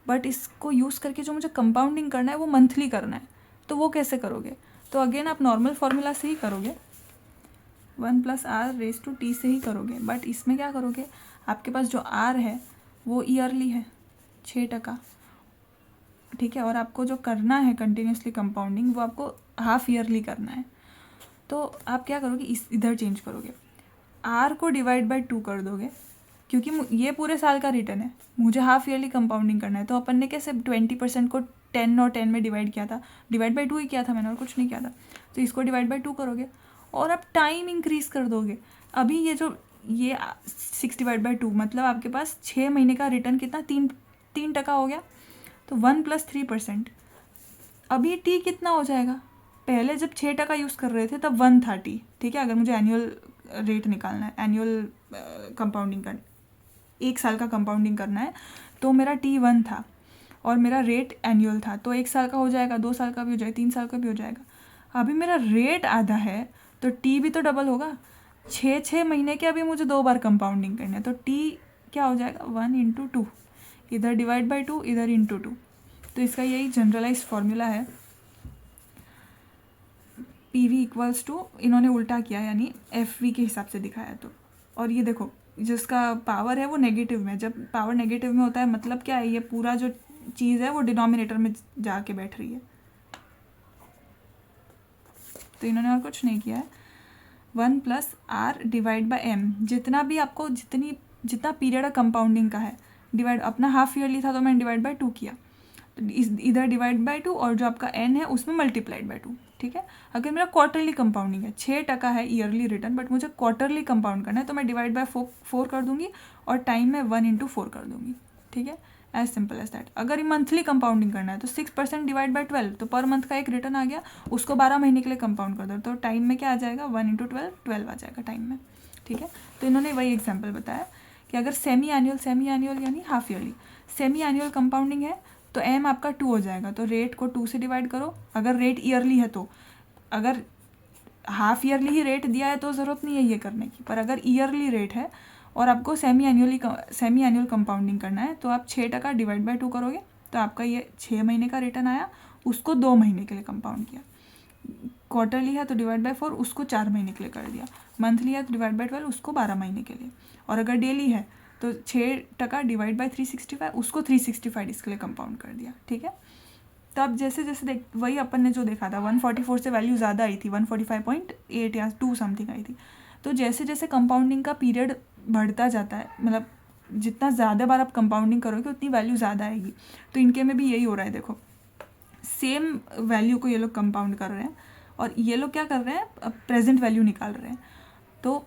बट इसको यूज़ करके जो मुझे कंपाउंडिंग करना है वो मंथली करना है। तो वो कैसे करोगे, तो अगेन आप नॉर्मल फार्मूला से ही करोगे, 1 + r⁻t से ही करोगे, बट इसमें क्या करोगे, आपके पास जो r है वो ईयरली है 6%। ठीक है, और आपको जो करना है कंटिन्यूसली कंपाउंडिंग वो आपको हाफ ईयरली करना है। तो आप क्या करोगे, इस इधर चेंज करोगे, r को डिवाइड बाय 2 कर दोगे, क्योंकि ये पूरे साल का रिटर्न है, मुझे हाफ ईयरली कंपाउंडिंग करना है। तो अपन ने कैसे 20% को 10 और 10 में डिवाइड किया था, डिवाइड बाय 2 ही किया था मैंने और कुछ नहीं किया था। तो इसको डिवाइड बाय 2 करोगे और आप टाइम इंक्रीज़ कर दोगे। अभी ये 6 डिवाइड बाय 2 मतलब आपके पास 6 महीने का रिटर्न कितना, 3% हो गया। तो 1 + 3%, अभी टी कितना हो जाएगा, पहले जब 6% यूज़ कर रहे थे तब 1 था टी। ठीक है, अगर मुझे एनुअल रेट निकालना है, एनुअल कंपाउंडिंग करना, 1 साल का कंपाउंडिंग करना है, तो मेरा टी 1 था और मेरा रेट एनुअल था, तो 1 साल का हो जाएगा, 2 साल का भी हो जाएगा, 3 साल का भी हो जाएगा। अभी मेरा रेट आधा है तो टी भी तो डबल होगा, 6 महीने के अभी मुझे 2 बार कंपाउंडिंग करना है, तो टी क्या हो जाएगा, 1 × 2, इधर डिवाइड बाय 2 इधर × 2। तो इसका यही जनरलाइज फॉर्मूला है, PV = इन्होंने उल्टा किया यानी FV के हिसाब से दिखाया। तो और ये देखो जिसका पावर है वो नेगेटिव में, जब पावर नेगेटिव में होता है मतलब क्या है, ये पूरा जो चीज़ है वो डिनोमिनेटर में जाके बैठ रही है। तो इन्होंने और कुछ नहीं किया है, 1 + r डिवाइड बाय m, जितना भी आपको जितना पीरियड कंपाउंडिंग का है, डिवाइड अपना हाफ ईयरली था तो मैंने डिवाइड बाय 2 किया, तो इधर डिवाइड बाय 2 और जो आपका n है उसमें मल्टीप्लाइड बाय 2। ठीक है, अगर मेरा क्वार्टरली कंपाउंडिंग है, 6% है ईयरली रिटर्न, बट मुझे क्वार्टरली कंपाउंड करना है, तो मैं डिवाइड बाय 4 कर दूंगी और टाइम में 1 × 4 कर दूंगी। ठीक है, एज सिंपल एज दैट। अगर ये मंथली कंपाउंडिंग करना है तो 6% डिवाइड बाय 12, तो पर मंथ का एक रिटर्न आ गया, उसको 12 महीने के लिए कंपाउंड कर दो, तो टाइम में क्या आ जाएगा, 1 × 12 आ जाएगा टाइम में। ठीक है, तो इन्होंने वही एग्जाम्पल बताया कि अगर सेमी एनुअल यानी half yearly, semi annual compounding है तो m आपका 2 हो जाएगा, तो रेट को 2 से डिवाइड करो। अगर रेट ईयरली है तो, अगर हाफ ईयरली ही रेट दिया है तो ज़रूरत नहीं है ये करने की, पर अगर ईयरली रेट है और आपको सेमी एनुअल कंपाउंडिंग करना है तो आप 6% डिवाइड बाय 2 करोगे तो आपका ये 6 महीने का रिटर्न आया, उसको 2 महीने के लिए कंपाउंड किया। क्वार्टरली है तो डिवाइड बाय 4 उसको 4 महीने के लिए कर दिया। मंथली है तो डिवाइड बाय 12 उसको 12 महीने के लिए। और अगर डेली है तो 6% डिवाइड बाय 365 उसको 365 इसके लिए कंपाउंड कर दिया। ठीक है, तब जैसे जैसे देख वही अपन ने जो देखा था 144 से वैल्यू ज़्यादा आई थी, 145.8 या 2 समथिंग आई थी। तो जैसे जैसे कंपाउंडिंग का पीरियड बढ़ता जाता है, मतलब जितना ज़्यादा बार आप कंपाउंडिंग करोगे उतनी वैल्यू ज़्यादा आएगी। तो इनके में भी यही हो रहा है, देखो सेम वैल्यू को ये लोग कंपाउंड कर रहे हैं और ये लोग क्या कर रहे हैं, प्रेजेंट वैल्यू निकाल रहे हैं। तो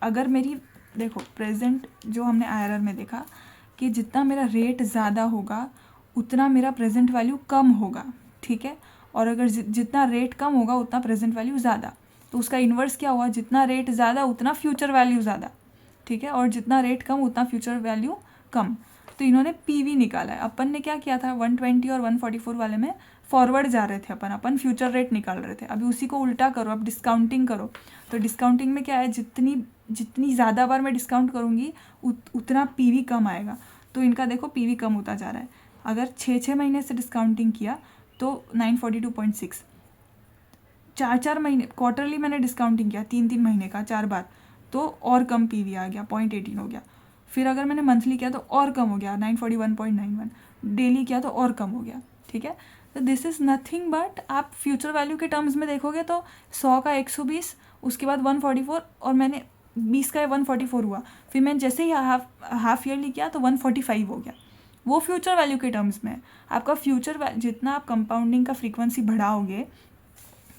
अगर मेरी देखो प्रेजेंट जो हमने IRR में देखा कि जितना मेरा रेट ज़्यादा होगा उतना मेरा प्रेजेंट वैल्यू कम होगा। ठीक है, और अगर जितना रेट कम होगा उतना प्रेजेंट वैल्यू ज़्यादा, तो उसका इन्वर्स क्या हुआ, जितना रेट ज़्यादा उतना फ्यूचर वैल्यू ज़्यादा। ठीक है, और जितना रेट कम उतना फ्यूचर वैल्यू कम। तो इन्होंने PV निकाला है। अपन ने क्या किया था 120 और 144 वाले में फॉरवर्ड जा रहे थे, अपन फ्यूचर रेट निकाल रहे थे। अभी उसी को उल्टा करो, अब डिस्काउंटिंग करो। तो डिस्काउंटिंग में क्या है, जितनी ज़्यादा बार मैं डिस्काउंट करूँगी उतना PV कम आएगा। तो इनका देखो PV कम होता जा रहा है। अगर 6 महीने से डिस्काउंटिंग किया तो 942.6, 4 महीने क्वार्टरली मैंने डिस्काउंटिंग किया 3 महीने का 4 बार, तो और कम PV आ गया, 0.18 हो गया। फिर अगर मैंने मंथली किया तो और कम हो गया 941.91, डेली किया तो और कम हो गया। ठीक है, तो दिस इज़ नथिंग बट, आप फ्यूचर वैल्यू के टर्म्स में देखोगे तो 100 का 120, उसके बाद 144, और मैंने 20 का 144 हुआ। फिर मैंने जैसे ही हाफ ईयरली किया तो 145 हो गया। वो फ्यूचर वैल्यू के टर्म्स में। आपका फ्यूचर जितना आप कंपाउंडिंग का फ्रीक्वेंसी बढ़ाओगे,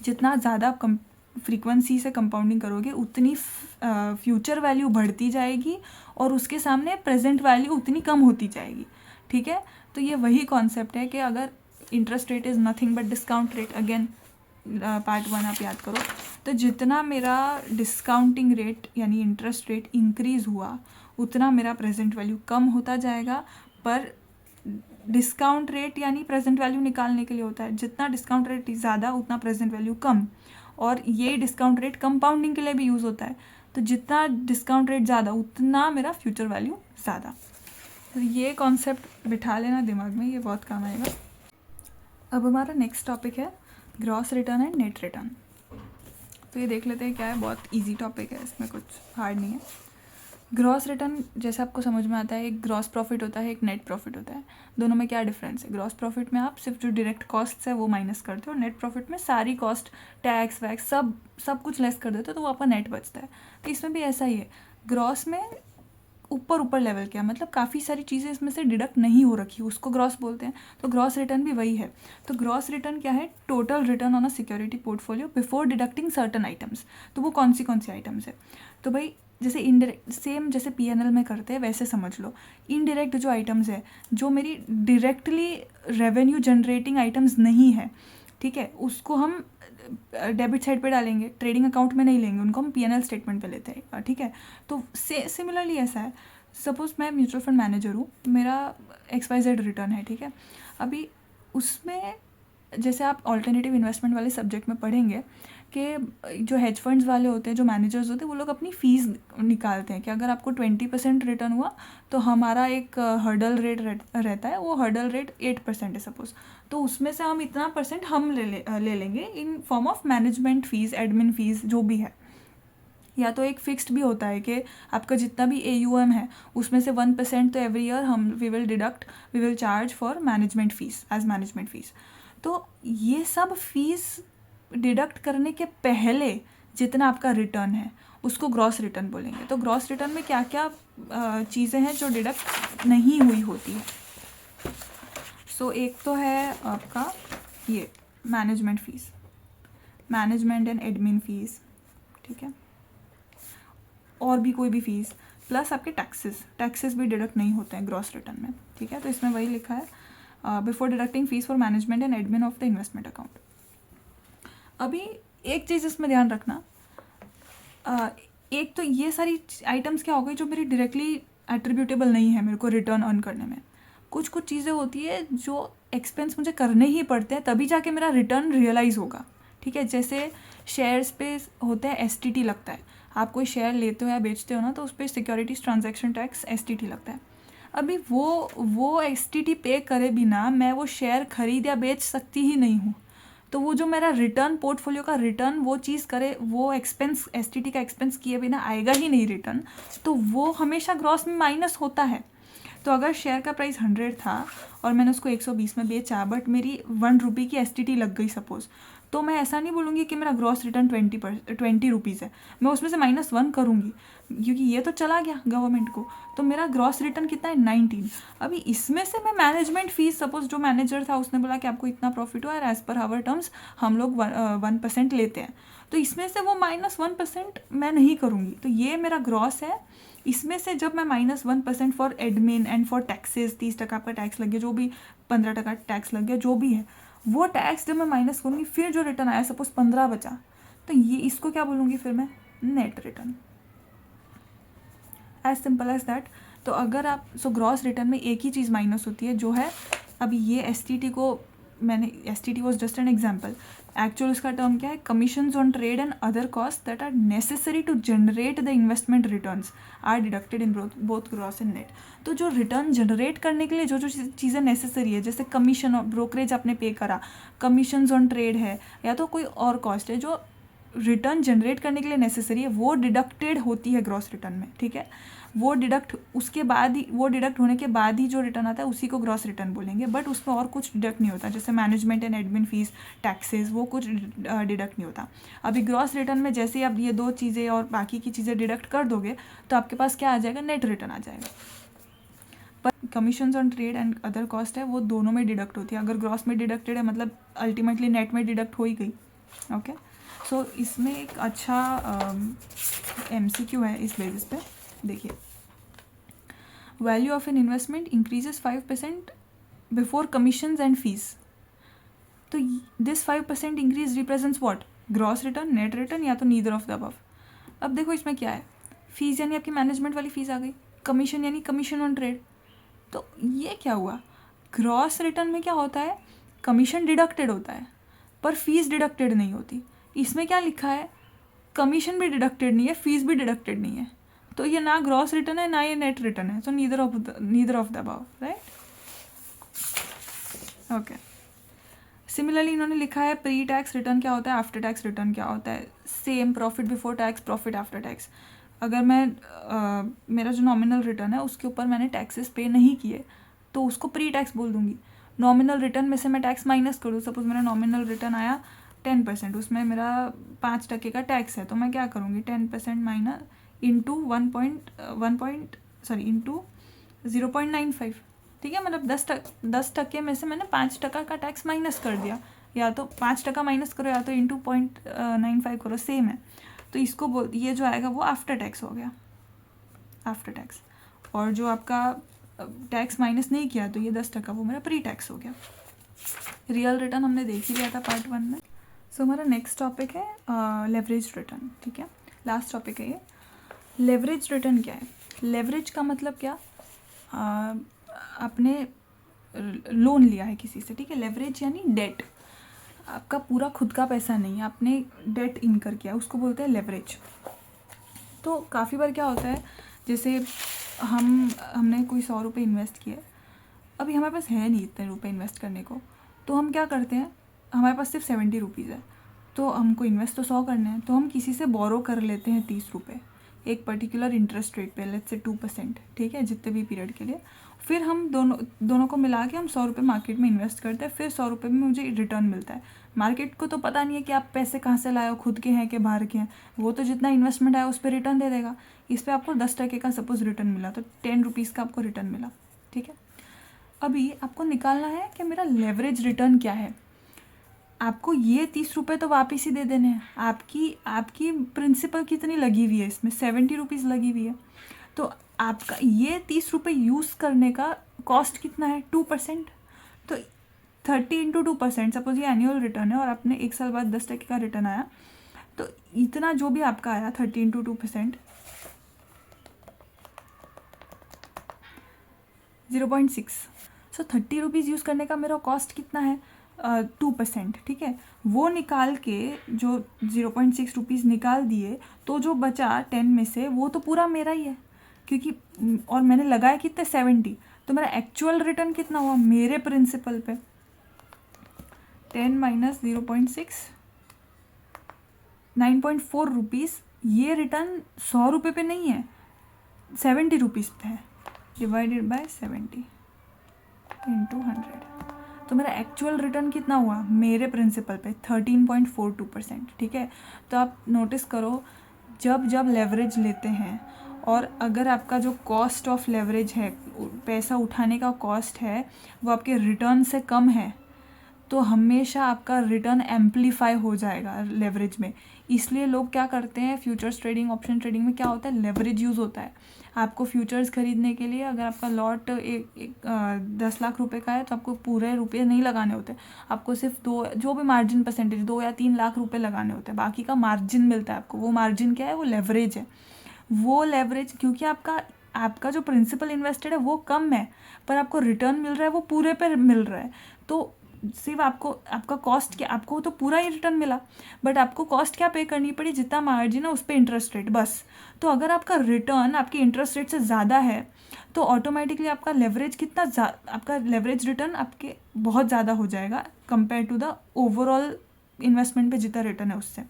जितना ज़्यादा आप फ्रीक्वेंसी से कंपाउंडिंग करोगे उतनी फ्यूचर वैल्यू बढ़ती जाएगी और उसके सामने प्रेजेंट वैल्यू उतनी कम होती जाएगी। ठीक है, तो ये वही कॉन्सेप्ट है कि अगर interest rate is nothing but discount rate, again part 1 आप याद करो, तो जितना मेरा डिस्काउंटिंग रेट यानी इंटरेस्ट रेट इंक्रीज़ हुआ उतना मेरा प्रेजेंट वैल्यू कम होता जाएगा। पर डिस्काउंट रेट यानी प्रेजेंट वैल्यू निकालने के लिए होता है, जितना डिस्काउंट रेट ज़्यादा उतना प्रेजेंट वैल्यू कम। और ये डिस्काउंट रेट कंपाउंडिंग के लिए भी यूज़ होता है, तो जितना डिस्काउंट रेट ज़्यादा उतना मेरा फ्यूचर वैल्यू ज़्यादा। तो ये कॉन्सेप्ट बिठा लेना दिमाग में, ये बहुत काम आएगा। अब हमारा नेक्स्ट टॉपिक है gross return and net return. तो ये देख लेते हैं क्या है, बहुत ईजी टॉपिक है, इसमें कुछ हार्ड नहीं है। ग्रॉस रिटर्न जैसे आपको समझ में आता है, एक ग्रॉस प्रॉफिट होता है, एक नेट प्रॉफिट होता है। दोनों में क्या डिफरेंस है, ग्रॉस प्रॉफिट में आप सिर्फ जो डायरेक्ट कॉस्ट है वो माइनस करते हो, और नेट प्रॉफिट में सारी कॉस्ट, टैक्स वैक्स सब कुछ लेस कर देते हो, तो वो आपका नेट बचता है। तो इसमें भी ऐसा ही है, ग्रॉस में ऊपर लेवल क्या, मतलब काफ़ी सारी चीज़ें इसमें से डिडक्ट नहीं हो रखी, उसको ग्रॉस बोलते हैं। तो ग्रॉस रिटर्न भी वही है। तो ग्रॉस रिटर्न क्या है, total return on a security portfolio before deducting certain items. तो वो कौन सी आइटम्स है, तो भाई जैसे इनडायरेक्ट सेम जैसे PNL में करते हैं वैसे समझ लो। इनडायरेक्ट जो आइटम्स है, जो मेरी डायरेक्टली रेवेन्यू जनरेटिंग आइटम्स नहीं है, ठीक है, उसको हम डेबिट साइड पे डालेंगे, ट्रेडिंग अकाउंट में नहीं लेंगे, उनको हम PNL स्टेटमेंट पे लेते हैं। ठीक है, तो सिमिलरली ऐसा है, सपोज मैं म्यूचुअल फंड मैनेजर हूँ, मेरा XYZ रिटर्न है। ठीक है, अभी उसमें जैसे आप ऑल्टरनेटिव इन्वेस्टमेंट वाले सब्जेक्ट में पढ़ेंगे कि जो हेज फंड्स वाले होते हैं, जो मैनेजर्स होते हैं, वो लोग अपनी फ़ीस निकालते हैं कि अगर आपको 20% रिटर्न हुआ तो हमारा एक हर्डल रेट रहता है, वो हर्डल रेट 8% है सपोज, तो उसमें से हम इतना % हम ले लेंगे in form of management fees, admin fees जो भी है। या तो एक फिक्स्ड भी होता है कि आपका जितना भी AUM है उसमें से 1% तो every year we will charge for management fees as management fees. तो ये सब फीस डिडक्ट करने के पहले जितना आपका रिटर्न है उसको ग्रॉस रिटर्न बोलेंगे। तो ग्रॉस रिटर्न में क्या क्या चीज़ें हैं जो डिडक्ट नहीं हुई होती है। सो एक तो है आपका ये management fees, management and admin fees, ठीक है, और भी कोई भी फ़ीस, प्लस आपके टैक्सेस भी डिडक्ट नहीं होते हैं ग्रॉस रिटर्न में। ठीक है, तो इसमें वही लिखा है before deducting fees for management and admin of the investment account. अभी एक चीज़ इसमें ध्यान रखना, एक तो ये सारी आइटम्स क्या हो गई जो मेरी डायरेक्टली एट्रीब्यूटेबल नहीं है मेरे को रिटर्न अर्न करने में। कुछ चीज़ें होती है जो एक्सपेंस मुझे करने ही पड़ते हैं तभी जाके मेरा रिटर्न रियलाइज़ होगा। ठीक है। जैसे शेयर्स पे होता है STT लगता है, आप कोई शेयर लेते हो या बेचते हो ना, तो उस पर सिक्योरिटीज ट्रांजैक्शन टैक्स STT लगता है। अभी वो STT पे करे बिना मैं वो शेयर खरीद या बेच सकती ही नहीं हूँ। तो वो जो मेरा रिटर्न, पोर्टफोलियो का रिटर्न वो चीज़ करे, वो एक्सपेंस STT का एक्सपेंस किए बिना आएगा ही नहीं रिटर्न, तो वो हमेशा ग्रॉस में माइनस होता है। तो अगर शेयर का प्राइस 100 था और मैंने उसको 120 में बेचा, बट मेरी 1 रुपये की STT लग गई सपोज़, तो मैं ऐसा नहीं बोलूँगी कि मेरा ग्रॉस रिटर्न 20 रुपीज़ है, मैं उसमें से -1 करूँगी, क्योंकि ये तो चला गया गवर्नमेंट को। तो मेरा ग्रॉस रिटर्न कितना है 19। अभी इसमें से मैं मैनेजमेंट फीस, सपोज जो मैनेजर था उसने बोला कि आपको इतना प्रॉफिट हुआ है, एज़ पर आवर टर्म्स हम लोग 1% लेते हैं, तो इसमें से वो -1% मैं नहीं करूँगी, तो ये मेरा ग्रॉस है। इसमें से जब मैं -1% for admin and for taxes, 30% आपका टैक्स लग गया, जो भी 15% टैक्स लग गया, जो भी है वो टैक्स जब मैं माइनस करूँगी, फिर जो रिटर्न आया सपोज 15 बचा, तो ये इसको क्या बोलूँगी फिर मैं, net return. As simple as that. तो अगर आप ग्रॉस रिटर्न में एक ही चीज़ माइनस होती है, जो है अभी ये STT को मैंने, STT was just an example, actual इसका टर्म क्या है, commissions on trade and other cost that are necessary to generate the investment returns are deducted in both gross and net. तो जो रिटर्न जनरेट करने के लिए जो जो चीज़ें नेसेसरी है, जैसे कमीशन और ब्रोकरेज आपने पे करा, कमीशंस ऑन ट्रेड है, या तो कोई और कॉस्ट है जो रिटर्न जनरेट करने के लिए नेसेसरी है, वो डिडक्टेड होती है ग्रॉस रिटर्न में, ठीक है। वो डिडक्ट उसके बाद ही, वो डिडक्ट होने के बाद ही जो रिटर्न आता है उसी को ग्रॉस रिटर्न बोलेंगे, बट उसमें और कुछ डिडक्ट नहीं होता, जैसे management and admin fees, taxes, वो कुछ डिडक्ट नहीं होता। अभी ग्रॉस रिटर्न में जैसे ही आप ये 2 चीज़ें और बाकी की चीज़ें डिडक्ट कर दोगे, तो आपके पास क्या आ जाएगा, नेट रिटर्न आ जाएगा। पर commissions on trade and other cost है, वो दोनों में डिडक्ट होती है। अगर ग्रॉस में डिडक्टेड है, मतलब अल्टीमेटली नेट में डिडक्ट हो ही गई। ओके, सो इसमें एक अच्छा MCQ है इस बेसिस पे, देखिए, value of an investment increases 5% before commissions and fees. तो this 5% increase represents what, gross return, net return, या तो नीदर ऑफ द अबव। अब देखो इसमें क्या है, फीस यानी आपकी मैनेजमेंट वाली फीस आ गई, कमीशन यानी कमीशन ऑन ट्रेड। तो ये क्या हुआ, ग्रॉस रिटर्न में क्या होता है, कमीशन डिडक्टेड होता है पर फीस डिडक्टेड नहीं होती। इसमें क्या लिखा है, कमीशन भी डिडक्टेड नहीं है, फीस भी डिडक्टेड नहीं है, तो ये ना ग्रॉस रिटर्न है ना ये नेट रिटर्न है, so neither of the above, right. Okay, similarly इन्होंने लिखा है प्री टैक्स रिटर्न क्या होता है, आफ्टर टैक्स रिटर्न क्या होता है, same, profit before tax, profit after tax. अगर मैं मेरा जो नॉमिनल रिटर्न है उसके ऊपर मैंने टैक्सेस पे नहीं किए, तो उसको प्री टैक्स बोल दूंगी। नॉमिनल रिटर्न में से मैं टैक्स माइनस कर दूँ, सपोज मेरा नॉमिनल रिटर्न आया 10%, उसमें मेरा 5% का टैक्स है, तो मैं क्या करूँगी, 10% माइनस इंटू 0.95, ठीक है। मतलब 10% में से मैंने 5% का टैक्स माइनस कर दिया, या तो 5% माइनस करो या तो इंटू 0.95 करो, सेम है। तो इसको ये जो आएगा वो आफ्टर टैक्स हो गया, आफ्टर टैक्स। और जो आपका टैक्स माइनस नहीं किया तो ये 10%, वो मेरा प्री टैक्स हो गया। रियल रिटर्न हमने देख ही लिया था पार्ट 1 में। सो हमारा नेक्स्ट टॉपिक है लेवरेज रिटर्न, ठीक है, लास्ट टॉपिक है ये। लेवरेज रिटर्न क्या है, लेवरेज का मतलब क्या, आपने लोन लिया है किसी से, ठीक है। लेवरेज यानी डेट, आपका पूरा खुद का पैसा नहीं है, आपने डेट इनकर किया, उसको बोलते हैं लेवरेज। तो काफ़ी बार क्या होता है, जैसे हमने कोई 100 रुपये इन्वेस्ट किए, अभी हमारे पास है नहीं इतने रुपए इन्वेस्ट करने को, तो हम क्या करते हैं, हमारे पास सिर्फ 70 रुपीज़ है, तो हमको इन्वेस्ट तो 100 करने हैं, तो हम किसी से बोरो कर लेते हैं 30 रुपये एक पर्टिकुलर इंटरेस्ट रेट पे, लेट्स से 2%, ठीक है, जितने भी पीरियड के लिए। फिर हम दोनों को मिला के हम 100 रुपये मार्केट में इन्वेस्ट करते हैं, फिर 100 रुपये में मुझे रिटर्न मिलता है। मार्केट को तो पता नहीं है कि आप पैसे कहाँ से लाए हो, खुद के हैं कि बाहर के हैं, वो तो जितना इन्वेस्टमेंट आया उस पर रिटर्न दे देगा। इस पर आपको 10% का सपोज रिटर्न मिला, तो 10 रुपीज़ का आपको रिटर्न मिला, ठीक है। अभी आपको निकालना है कि मेरा लेवरेज रिटर्न क्या है। आपको ये 30 रुपये तो वापस ही दे देने हैं, आपकी प्रिंसिपल कितनी लगी हुई है इसमें, 70 रुपीज़ लगी हुई है, तो आपका ये 30 रुपये यूज़ करने का कॉस्ट कितना है, 2%। तो 30 इंटू 2%, सपोज ये एनुअल रिटर्न है और आपने 1 साल बाद 10% का रिटर्न आया, तो इतना जो भी आपका आया 30 इंटू 2%, 0.6। सो 30 रुपीज़ यूज़ करने का मेरा कॉस्ट कितना है, 2%, ठीक है, वो निकाल के जो 0.6 रुपीज़ निकाल दिए, तो जो बचा 10 में से वो तो पूरा मेरा ही है, क्योंकि और मैंने लगाया कितने 70, तो मेरा एक्चुअल रिटर्न कितना हुआ मेरे प्रिंसिपल पे 10 माइनस 0.6 9.4 रुपीज़। ये रिटर्न 100 रुपये पे नहीं है, 70 रुपीज़ पे है, डिवाइडेड बाय 70 इंटू 100, तो मेरा एक्चुअल रिटर्न कितना हुआ मेरे प्रिंसिपल पे 13.42%, ठीक है। तो आप नोटिस करो, जब जब लेवरेज लेते हैं और अगर आपका जो कॉस्ट ऑफ लेवरेज है, पैसा उठाने का कॉस्ट है, वो आपके रिटर्न से कम है, तो हमेशा आपका रिटर्न एम्पलीफाई हो जाएगा लेवरेज में। इसलिए लोग क्या करते हैं, फ्यूचर्स ट्रेडिंग, ऑप्शन ट्रेडिंग में क्या होता है, लेवरेज यूज़ होता है। आपको फ्यूचर्स खरीदने के लिए अगर आपका लॉट 10 लाख रुपए का है, तो आपको पूरे रुपये नहीं लगाने होते, आपको सिर्फ जो भी मार्जिन परसेंटेज 2 या 3 लाख रुपए लगाने होते हैं, बाकी का मार्जिन मिलता है आपको। वो मार्जिन क्या है, वो लेवरेज है। वो लेवरेज क्योंकि आपका जो प्रिंसिपल इन्वेस्टेड है वो कम है, पर आपको रिटर्न मिल रहा है वो पूरे पे मिल रहा है, तो सिर्फ आपका कॉस्ट क्या, आपको तो पूरा ही रिटर्न मिला, बट आपको कॉस्ट क्या पे करनी पड़ी, जितना मार्जिन है उस पर इंटरेस्ट रेट, बस। तो अगर आपका रिटर्न आपके इंटरेस्ट रेट से ज़्यादा है, तो ऑटोमेटिकली आपका लेवरेज आपका लेवरेज रिटर्न आपके बहुत ज़्यादा हो जाएगा compare to the overall investment पे जितना रिटर्न है उससे,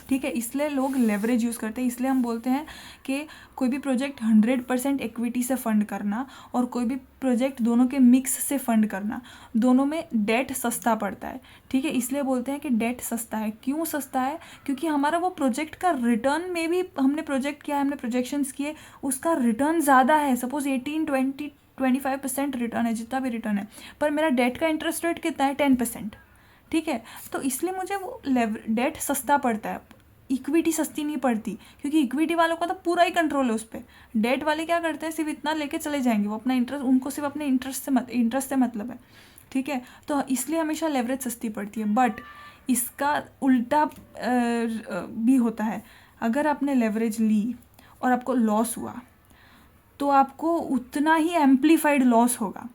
ठीक है। इसलिए लोग लेवरेज यूज़ करते हैं। इसलिए हम बोलते हैं कि कोई भी प्रोजेक्ट 100% इक्विटी से फंड करना और कोई भी प्रोजेक्ट दोनों के मिक्स से फंड करना, दोनों में डेट सस्ता पड़ता है, ठीक है। इसलिए बोलते हैं कि डेट सस्ता है। क्यों सस्ता है, क्योंकि हमारा वो प्रोजेक्ट का रिटर्न में भी हमने प्रोजेक्ट किया, हमने प्रोजेक्शंस किए, उसका रिटर्न ज़्यादा है, सपोज 18-20-25% रिटर्न है, जितना भी रिटर्न है, पर मेरा डेट का इंटरेस्ट रेट कितना है 10%, ठीक है। तो इसलिए मुझे वो डेट सस्ता पड़ता है, इक्विटी सस्ती नहीं पड़ती, क्योंकि इक्विटी वालों का तो पूरा ही कंट्रोल है उस पर। डेट वाले क्या करते हैं, सिर्फ इतना लेके चले जाएंगे, वो अपना इंटरेस्ट, उनको सिर्फ अपने इंटरेस्ट से मतलब है, ठीक है। तो इसलिए हमेशा लेवरेज सस्ती पड़ती है। बट इसका उल्टा भी होता है, अगर आपने लेवरेज ली और आपको लॉस हुआ, तो आपको उतना ही एम्पलीफाइड लॉस होगा।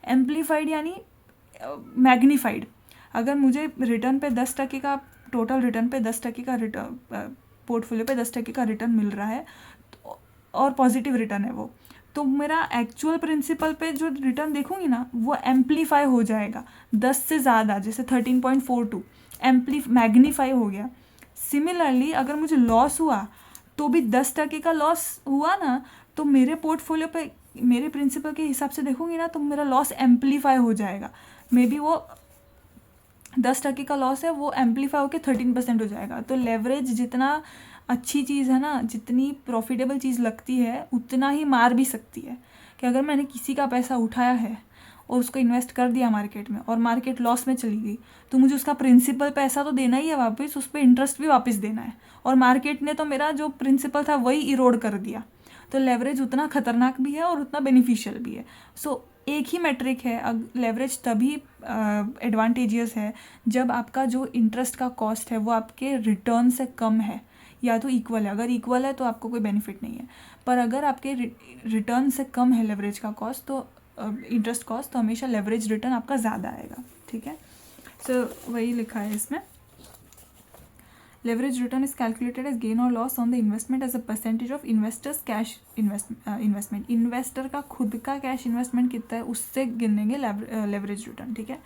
एम्पलीफाइड यानी मैग्नीफाइड। अगर मुझे रिटर्न पे 10% का, टोटल रिटर्न पे 10% का रिटर्न, पोर्टफोलियो पे 10% का रिटर्न मिल रहा है, और पॉजिटिव रिटर्न है वो, तो मेरा एक्चुअल प्रिंसिपल पे जो रिटर्न देखूंगी ना, वो एम्पलीफाई हो जाएगा 10 से ज़्यादा, जैसे 13.42 मैग्नीफाई हो गया। सिमिलरली अगर मुझे लॉस हुआ, तो भी 10% का लॉस हुआ ना, तो मेरे पोर्टफोलियो पे मेरे प्रिंसिपल के हिसाब से देखूंगी ना, तो मेरा लॉस एम्पलीफाई हो जाएगा। मे बी वो 10% का लॉस है, वो एम्पलीफाई होकर 13% हो जाएगा। तो लेवरेज जितना अच्छी चीज़ है ना, जितनी प्रॉफिटेबल चीज़ लगती है, उतना ही मार भी सकती है। कि अगर मैंने किसी का पैसा उठाया है और उसको इन्वेस्ट कर दिया मार्केट में, और मार्केट लॉस में चली गई, तो मुझे उसका प्रिंसिपल पैसा तो देना ही है वापस, उस पर इंटरेस्ट भी वापस देना है, और मार्केट ने तो मेरा जो प्रिंसिपल था वही इरोड कर दिया। तो लेवरेज उतना खतरनाक भी है और उतना बेनिफिशियल भी है। सो एक ही मैट्रिक है, लेवरेज तभी एडवांटेजियस है जब आपका जो इंटरेस्ट का कॉस्ट है वो आपके रिटर्न से कम है, या तो इक्वल है। अगर इक्वल है तो आपको कोई बेनिफिट नहीं है, पर अगर आपके रिटर्न से कम है लेवरेज का कॉस्ट, तो इंटरेस्ट कॉस्ट, तो हमेशा लेवरेज रिटर्न आपका ज़्यादा आएगा, ठीक है। सो वही लिखा है इसमें, leverage return is calculated as gain or loss on the investment as a percentage of investors cash investment। Investor का खुद का कैश इन्वेस्टमेंट कितना है उससे गिनेंगे लेवरेज रिटर्न, ठीक है।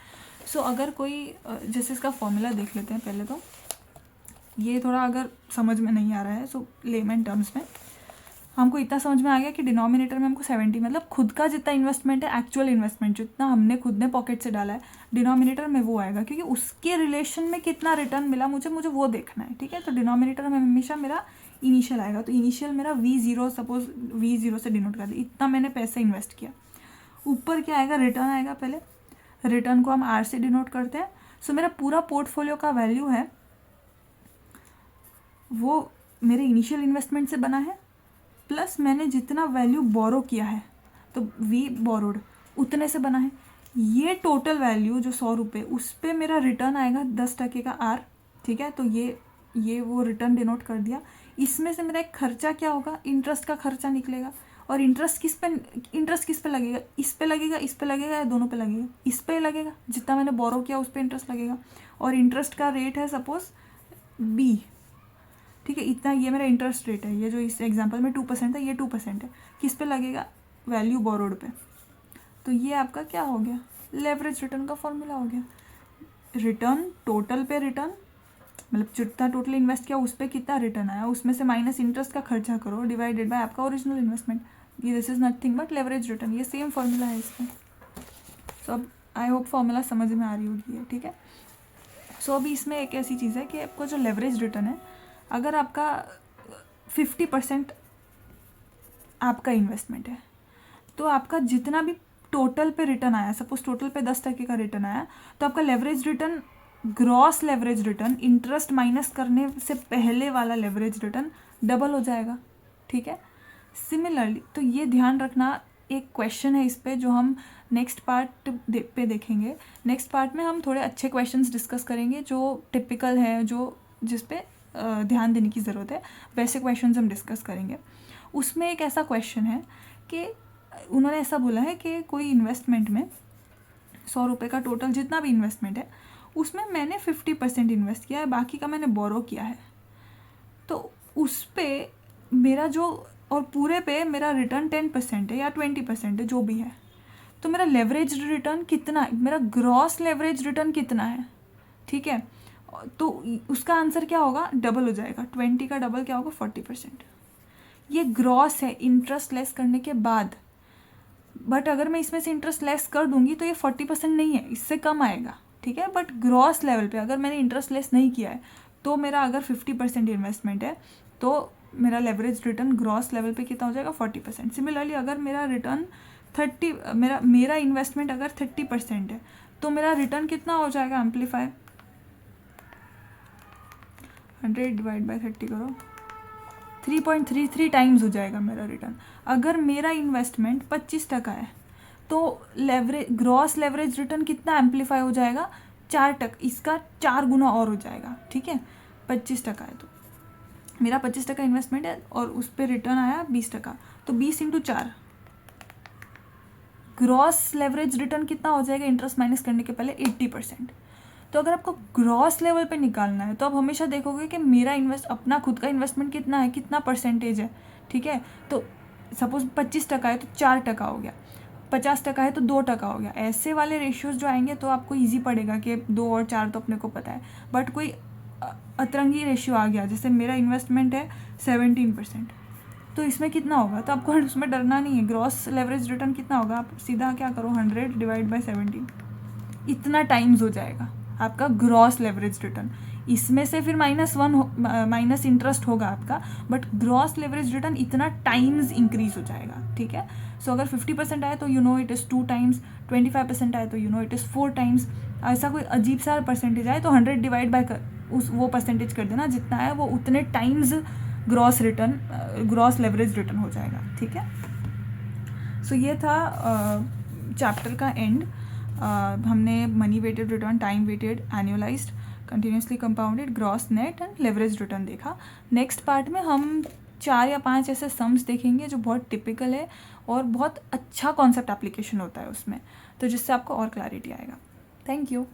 सो अगर कोई जैसे इसका फॉर्मूला देख लेते हैं पहले, तो ये थोड़ा अगर समझ में नहीं आ रहा है, सो लेमन टर्म्स में हमको इतना समझ में आ गया कि डिनोमिनेटर में हमको 70, मतलब खुद का जितना इन्वेस्टमेंट है, एक्चुअल इन्वेस्टमेंट जितना हमने खुद ने पॉकेट से डाला है, डिनोमिनेटर में वो आएगा, क्योंकि उसके रिलेशन में कितना रिटर्न मिला मुझे वो देखना है, ठीक है। तो डिनोमिनेटर में हमेशा मेरा इनिशियल आएगा, तो इनिशियल मेरा V0, सपोज V0 से डिनोट कर दिया, इतना मैंने पैसे इन्वेस्ट किया। ऊपर क्या आएगा, रिटर्न आएगा। पहले रिटर्न को हम R से डिनोट करते हैं। सो मेरा पूरा पोर्टफोलियो का वैल्यू है वो मेरे इनिशियल इन्वेस्टमेंट से बना है, प्लस मैंने जितना वैल्यू बोरो किया है, तो V बोरोड उतने से बना है। ये टोटल वैल्यू जो 100 रुपये, उस पर मेरा रिटर्न आएगा 10% का R, ठीक है। तो ये वो रिटर्न डिनोट कर दिया। इसमें से मेरा एक खर्चा क्या होगा, इंटरेस्ट का खर्चा निकलेगा, और इंटरेस्ट किस पे लगेगा, इस पे लगेगा, इस पे लगेगा या दोनों पे लगेगा, इस पे लगेगा, जितना मैंने बोरो किया उस पे इंटरेस्ट लगेगा। और इंटरेस्ट का रेट है सपोज बी, ठीक है, इतना ये मेरा इंटरेस्ट रेट है, ये जो इस एग्जांपल में 2% है, ये 2% है, किस पे लगेगा, वैल्यू बोरोड पे। तो ये आपका क्या हो गया, लेवरेज रिटर्न का फॉर्मूला हो गया। रिटर्न टोटल पे रिटर्न, मतलब जितना टोटल इन्वेस्ट किया उस पर कितना रिटर्न आया, उसमें से माइनस इंटरेस्ट का खर्चा करो डिवाइडेड बाय आपका ओरिजिनल इन्वेस्टमेंट। ये this is nothing but leverage return, ये सेम फॉर्मूला है इसमें। सो अब आई होप फॉर्मूला समझ में आ रही होगी है, ठीक है। सो अभी इसमें एक ऐसी चीज़ है कि आपको जो लेवरेज रिटर्न है, अगर आपका 50% आपका इन्वेस्टमेंट है, तो आपका जितना भी टोटल पे रिटर्न आया, सपोज टोटल पे 10% का रिटर्न आया, तो आपका leverage return, gross leverage return, interest minus करने से पहले वाला लेवरेज रिटर्न डबल हो जाएगा, ठीक है। सिमिलरली तो ये ध्यान रखना, एक क्वेश्चन है इस पे जो हम नेक्स्ट पार्ट पे देखेंगे। नेक्स्ट पार्ट में हम थोड़े अच्छे क्वेश्चंस डिस्कस करेंगे जो टिपिकल है, जो जिस पे ध्यान देने की ज़रूरत है, वैसे क्वेश्चंस हम डिस्कस करेंगे। उसमें एक ऐसा क्वेश्चन है कि उन्होंने ऐसा बोला है कि कोई इन्वेस्टमेंट में 100 रुपये का टोटल जितना भी इन्वेस्टमेंट है उसमें मैंने 50% इन्वेस्ट किया है, बाकी का मैंने बोरो किया है, तो उस पर मेरा जो, और पूरे पे मेरा रिटर्न 10% है या 20% है, जो भी है, तो मेरा लेवरेज रिटर्न कितना है, मेरा ग्रॉस लेवरेज रिटर्न कितना है, ठीक है। तो उसका आंसर क्या होगा, डबल हो जाएगा, 20 का डबल क्या होगा, 40%। ये ग्रॉस है इंटरेस्ट लेस करने के बाद, बट अगर मैं इसमें से इंटरेस्ट लेस कर दूंगी तो ये 40% नहीं है, इससे कम आएगा, ठीक है। बट ग्रॉस लेवल पे अगर मैंने इंटरेस्ट लेस नहीं किया है, तो मेरा अगर 50% इन्वेस्टमेंट है, तो मेरा लेवरेज रिटर्न ग्रॉस लेवल पे कितना हो जाएगा, 40%। सिमिलरली अगर मेरा रिटर्न 30, मेरा इन्वेस्टमेंट अगर 30% है, तो मेरा रिटर्न कितना हो जाएगा, एम्पलीफाई 100 डिवाइड बाई 30 करो, 3.33 टाइम्स हो जाएगा मेरा रिटर्न। अगर मेरा इन्वेस्टमेंट 25% है, तो ग्रॉस लेवरेज रिटर्न कितना एम्पलीफाई हो जाएगा, 4%, इसका 4 गुना और हो जाएगा, ठीक है। 25% है, तो मेरा 25% इन्वेस्टमेंट है और उस पर रिटर्न आया 20%, तो 20 × 4, ग्रॉस लेवरेज रिटर्न कितना हो जाएगा, इंटरेस्ट माइनस करने के पहले 80%। तो अगर आपको ग्रॉस लेवल पे निकालना है, तो आप हमेशा देखोगे कि मेरा अपना खुद का इन्वेस्टमेंट कितना है, कितना परसेंटेज है, ठीक है। तो सपोज 25% है तो 4% हो गया, 50% है तो 2% हो गया। ऐसे वाले रेशियोज जो आएंगे तो आपको ईजी पड़ेगा कि 2 और 4 तो अपने को पता है। बट कोई अतरंगी रेशियो आ गया, जैसे मेरा इन्वेस्टमेंट है 17%, तो इसमें कितना होगा, तो आपको उसमें डरना नहीं है। ग्रॉस लेवरेज रिटर्न कितना होगा, आप सीधा क्या करो, 100 डिवाइड बाई 17, इतना टाइम्स हो जाएगा आपका ग्रॉस लेवरेज रिटर्न। इसमें से फिर माइनस इंटरेस्ट होगा आपका, बट ग्रॉस लेवरेज रिटर्न इतना टाइम्स इंक्रीज हो जाएगा, ठीक है। सो अगर 50% आए तो you know it is 2 times, 25% आए तो you know it is 4 times. ऐसा कोई अजीब सा परसेंटेज आए तो 100 डिवाइड बाय वो परसेंटेज कर देना, जितना है वो उतने टाइम्स ग्रॉस लेवरेज रिटर्न हो जाएगा, ठीक है। सो ये था चैप्टर का एंड। हमने money weighted return, time weighted, annualised, continuously compounded, gross, net and leverage return देखा। नेक्स्ट पार्ट में हम 4 या 5 ऐसे सम्स देखेंगे जो बहुत टिपिकल है और बहुत अच्छा कॉन्सेप्ट एप्लीकेशन होता है उसमें, तो जिससे आपको और क्लैरिटी आएगा। Thank you.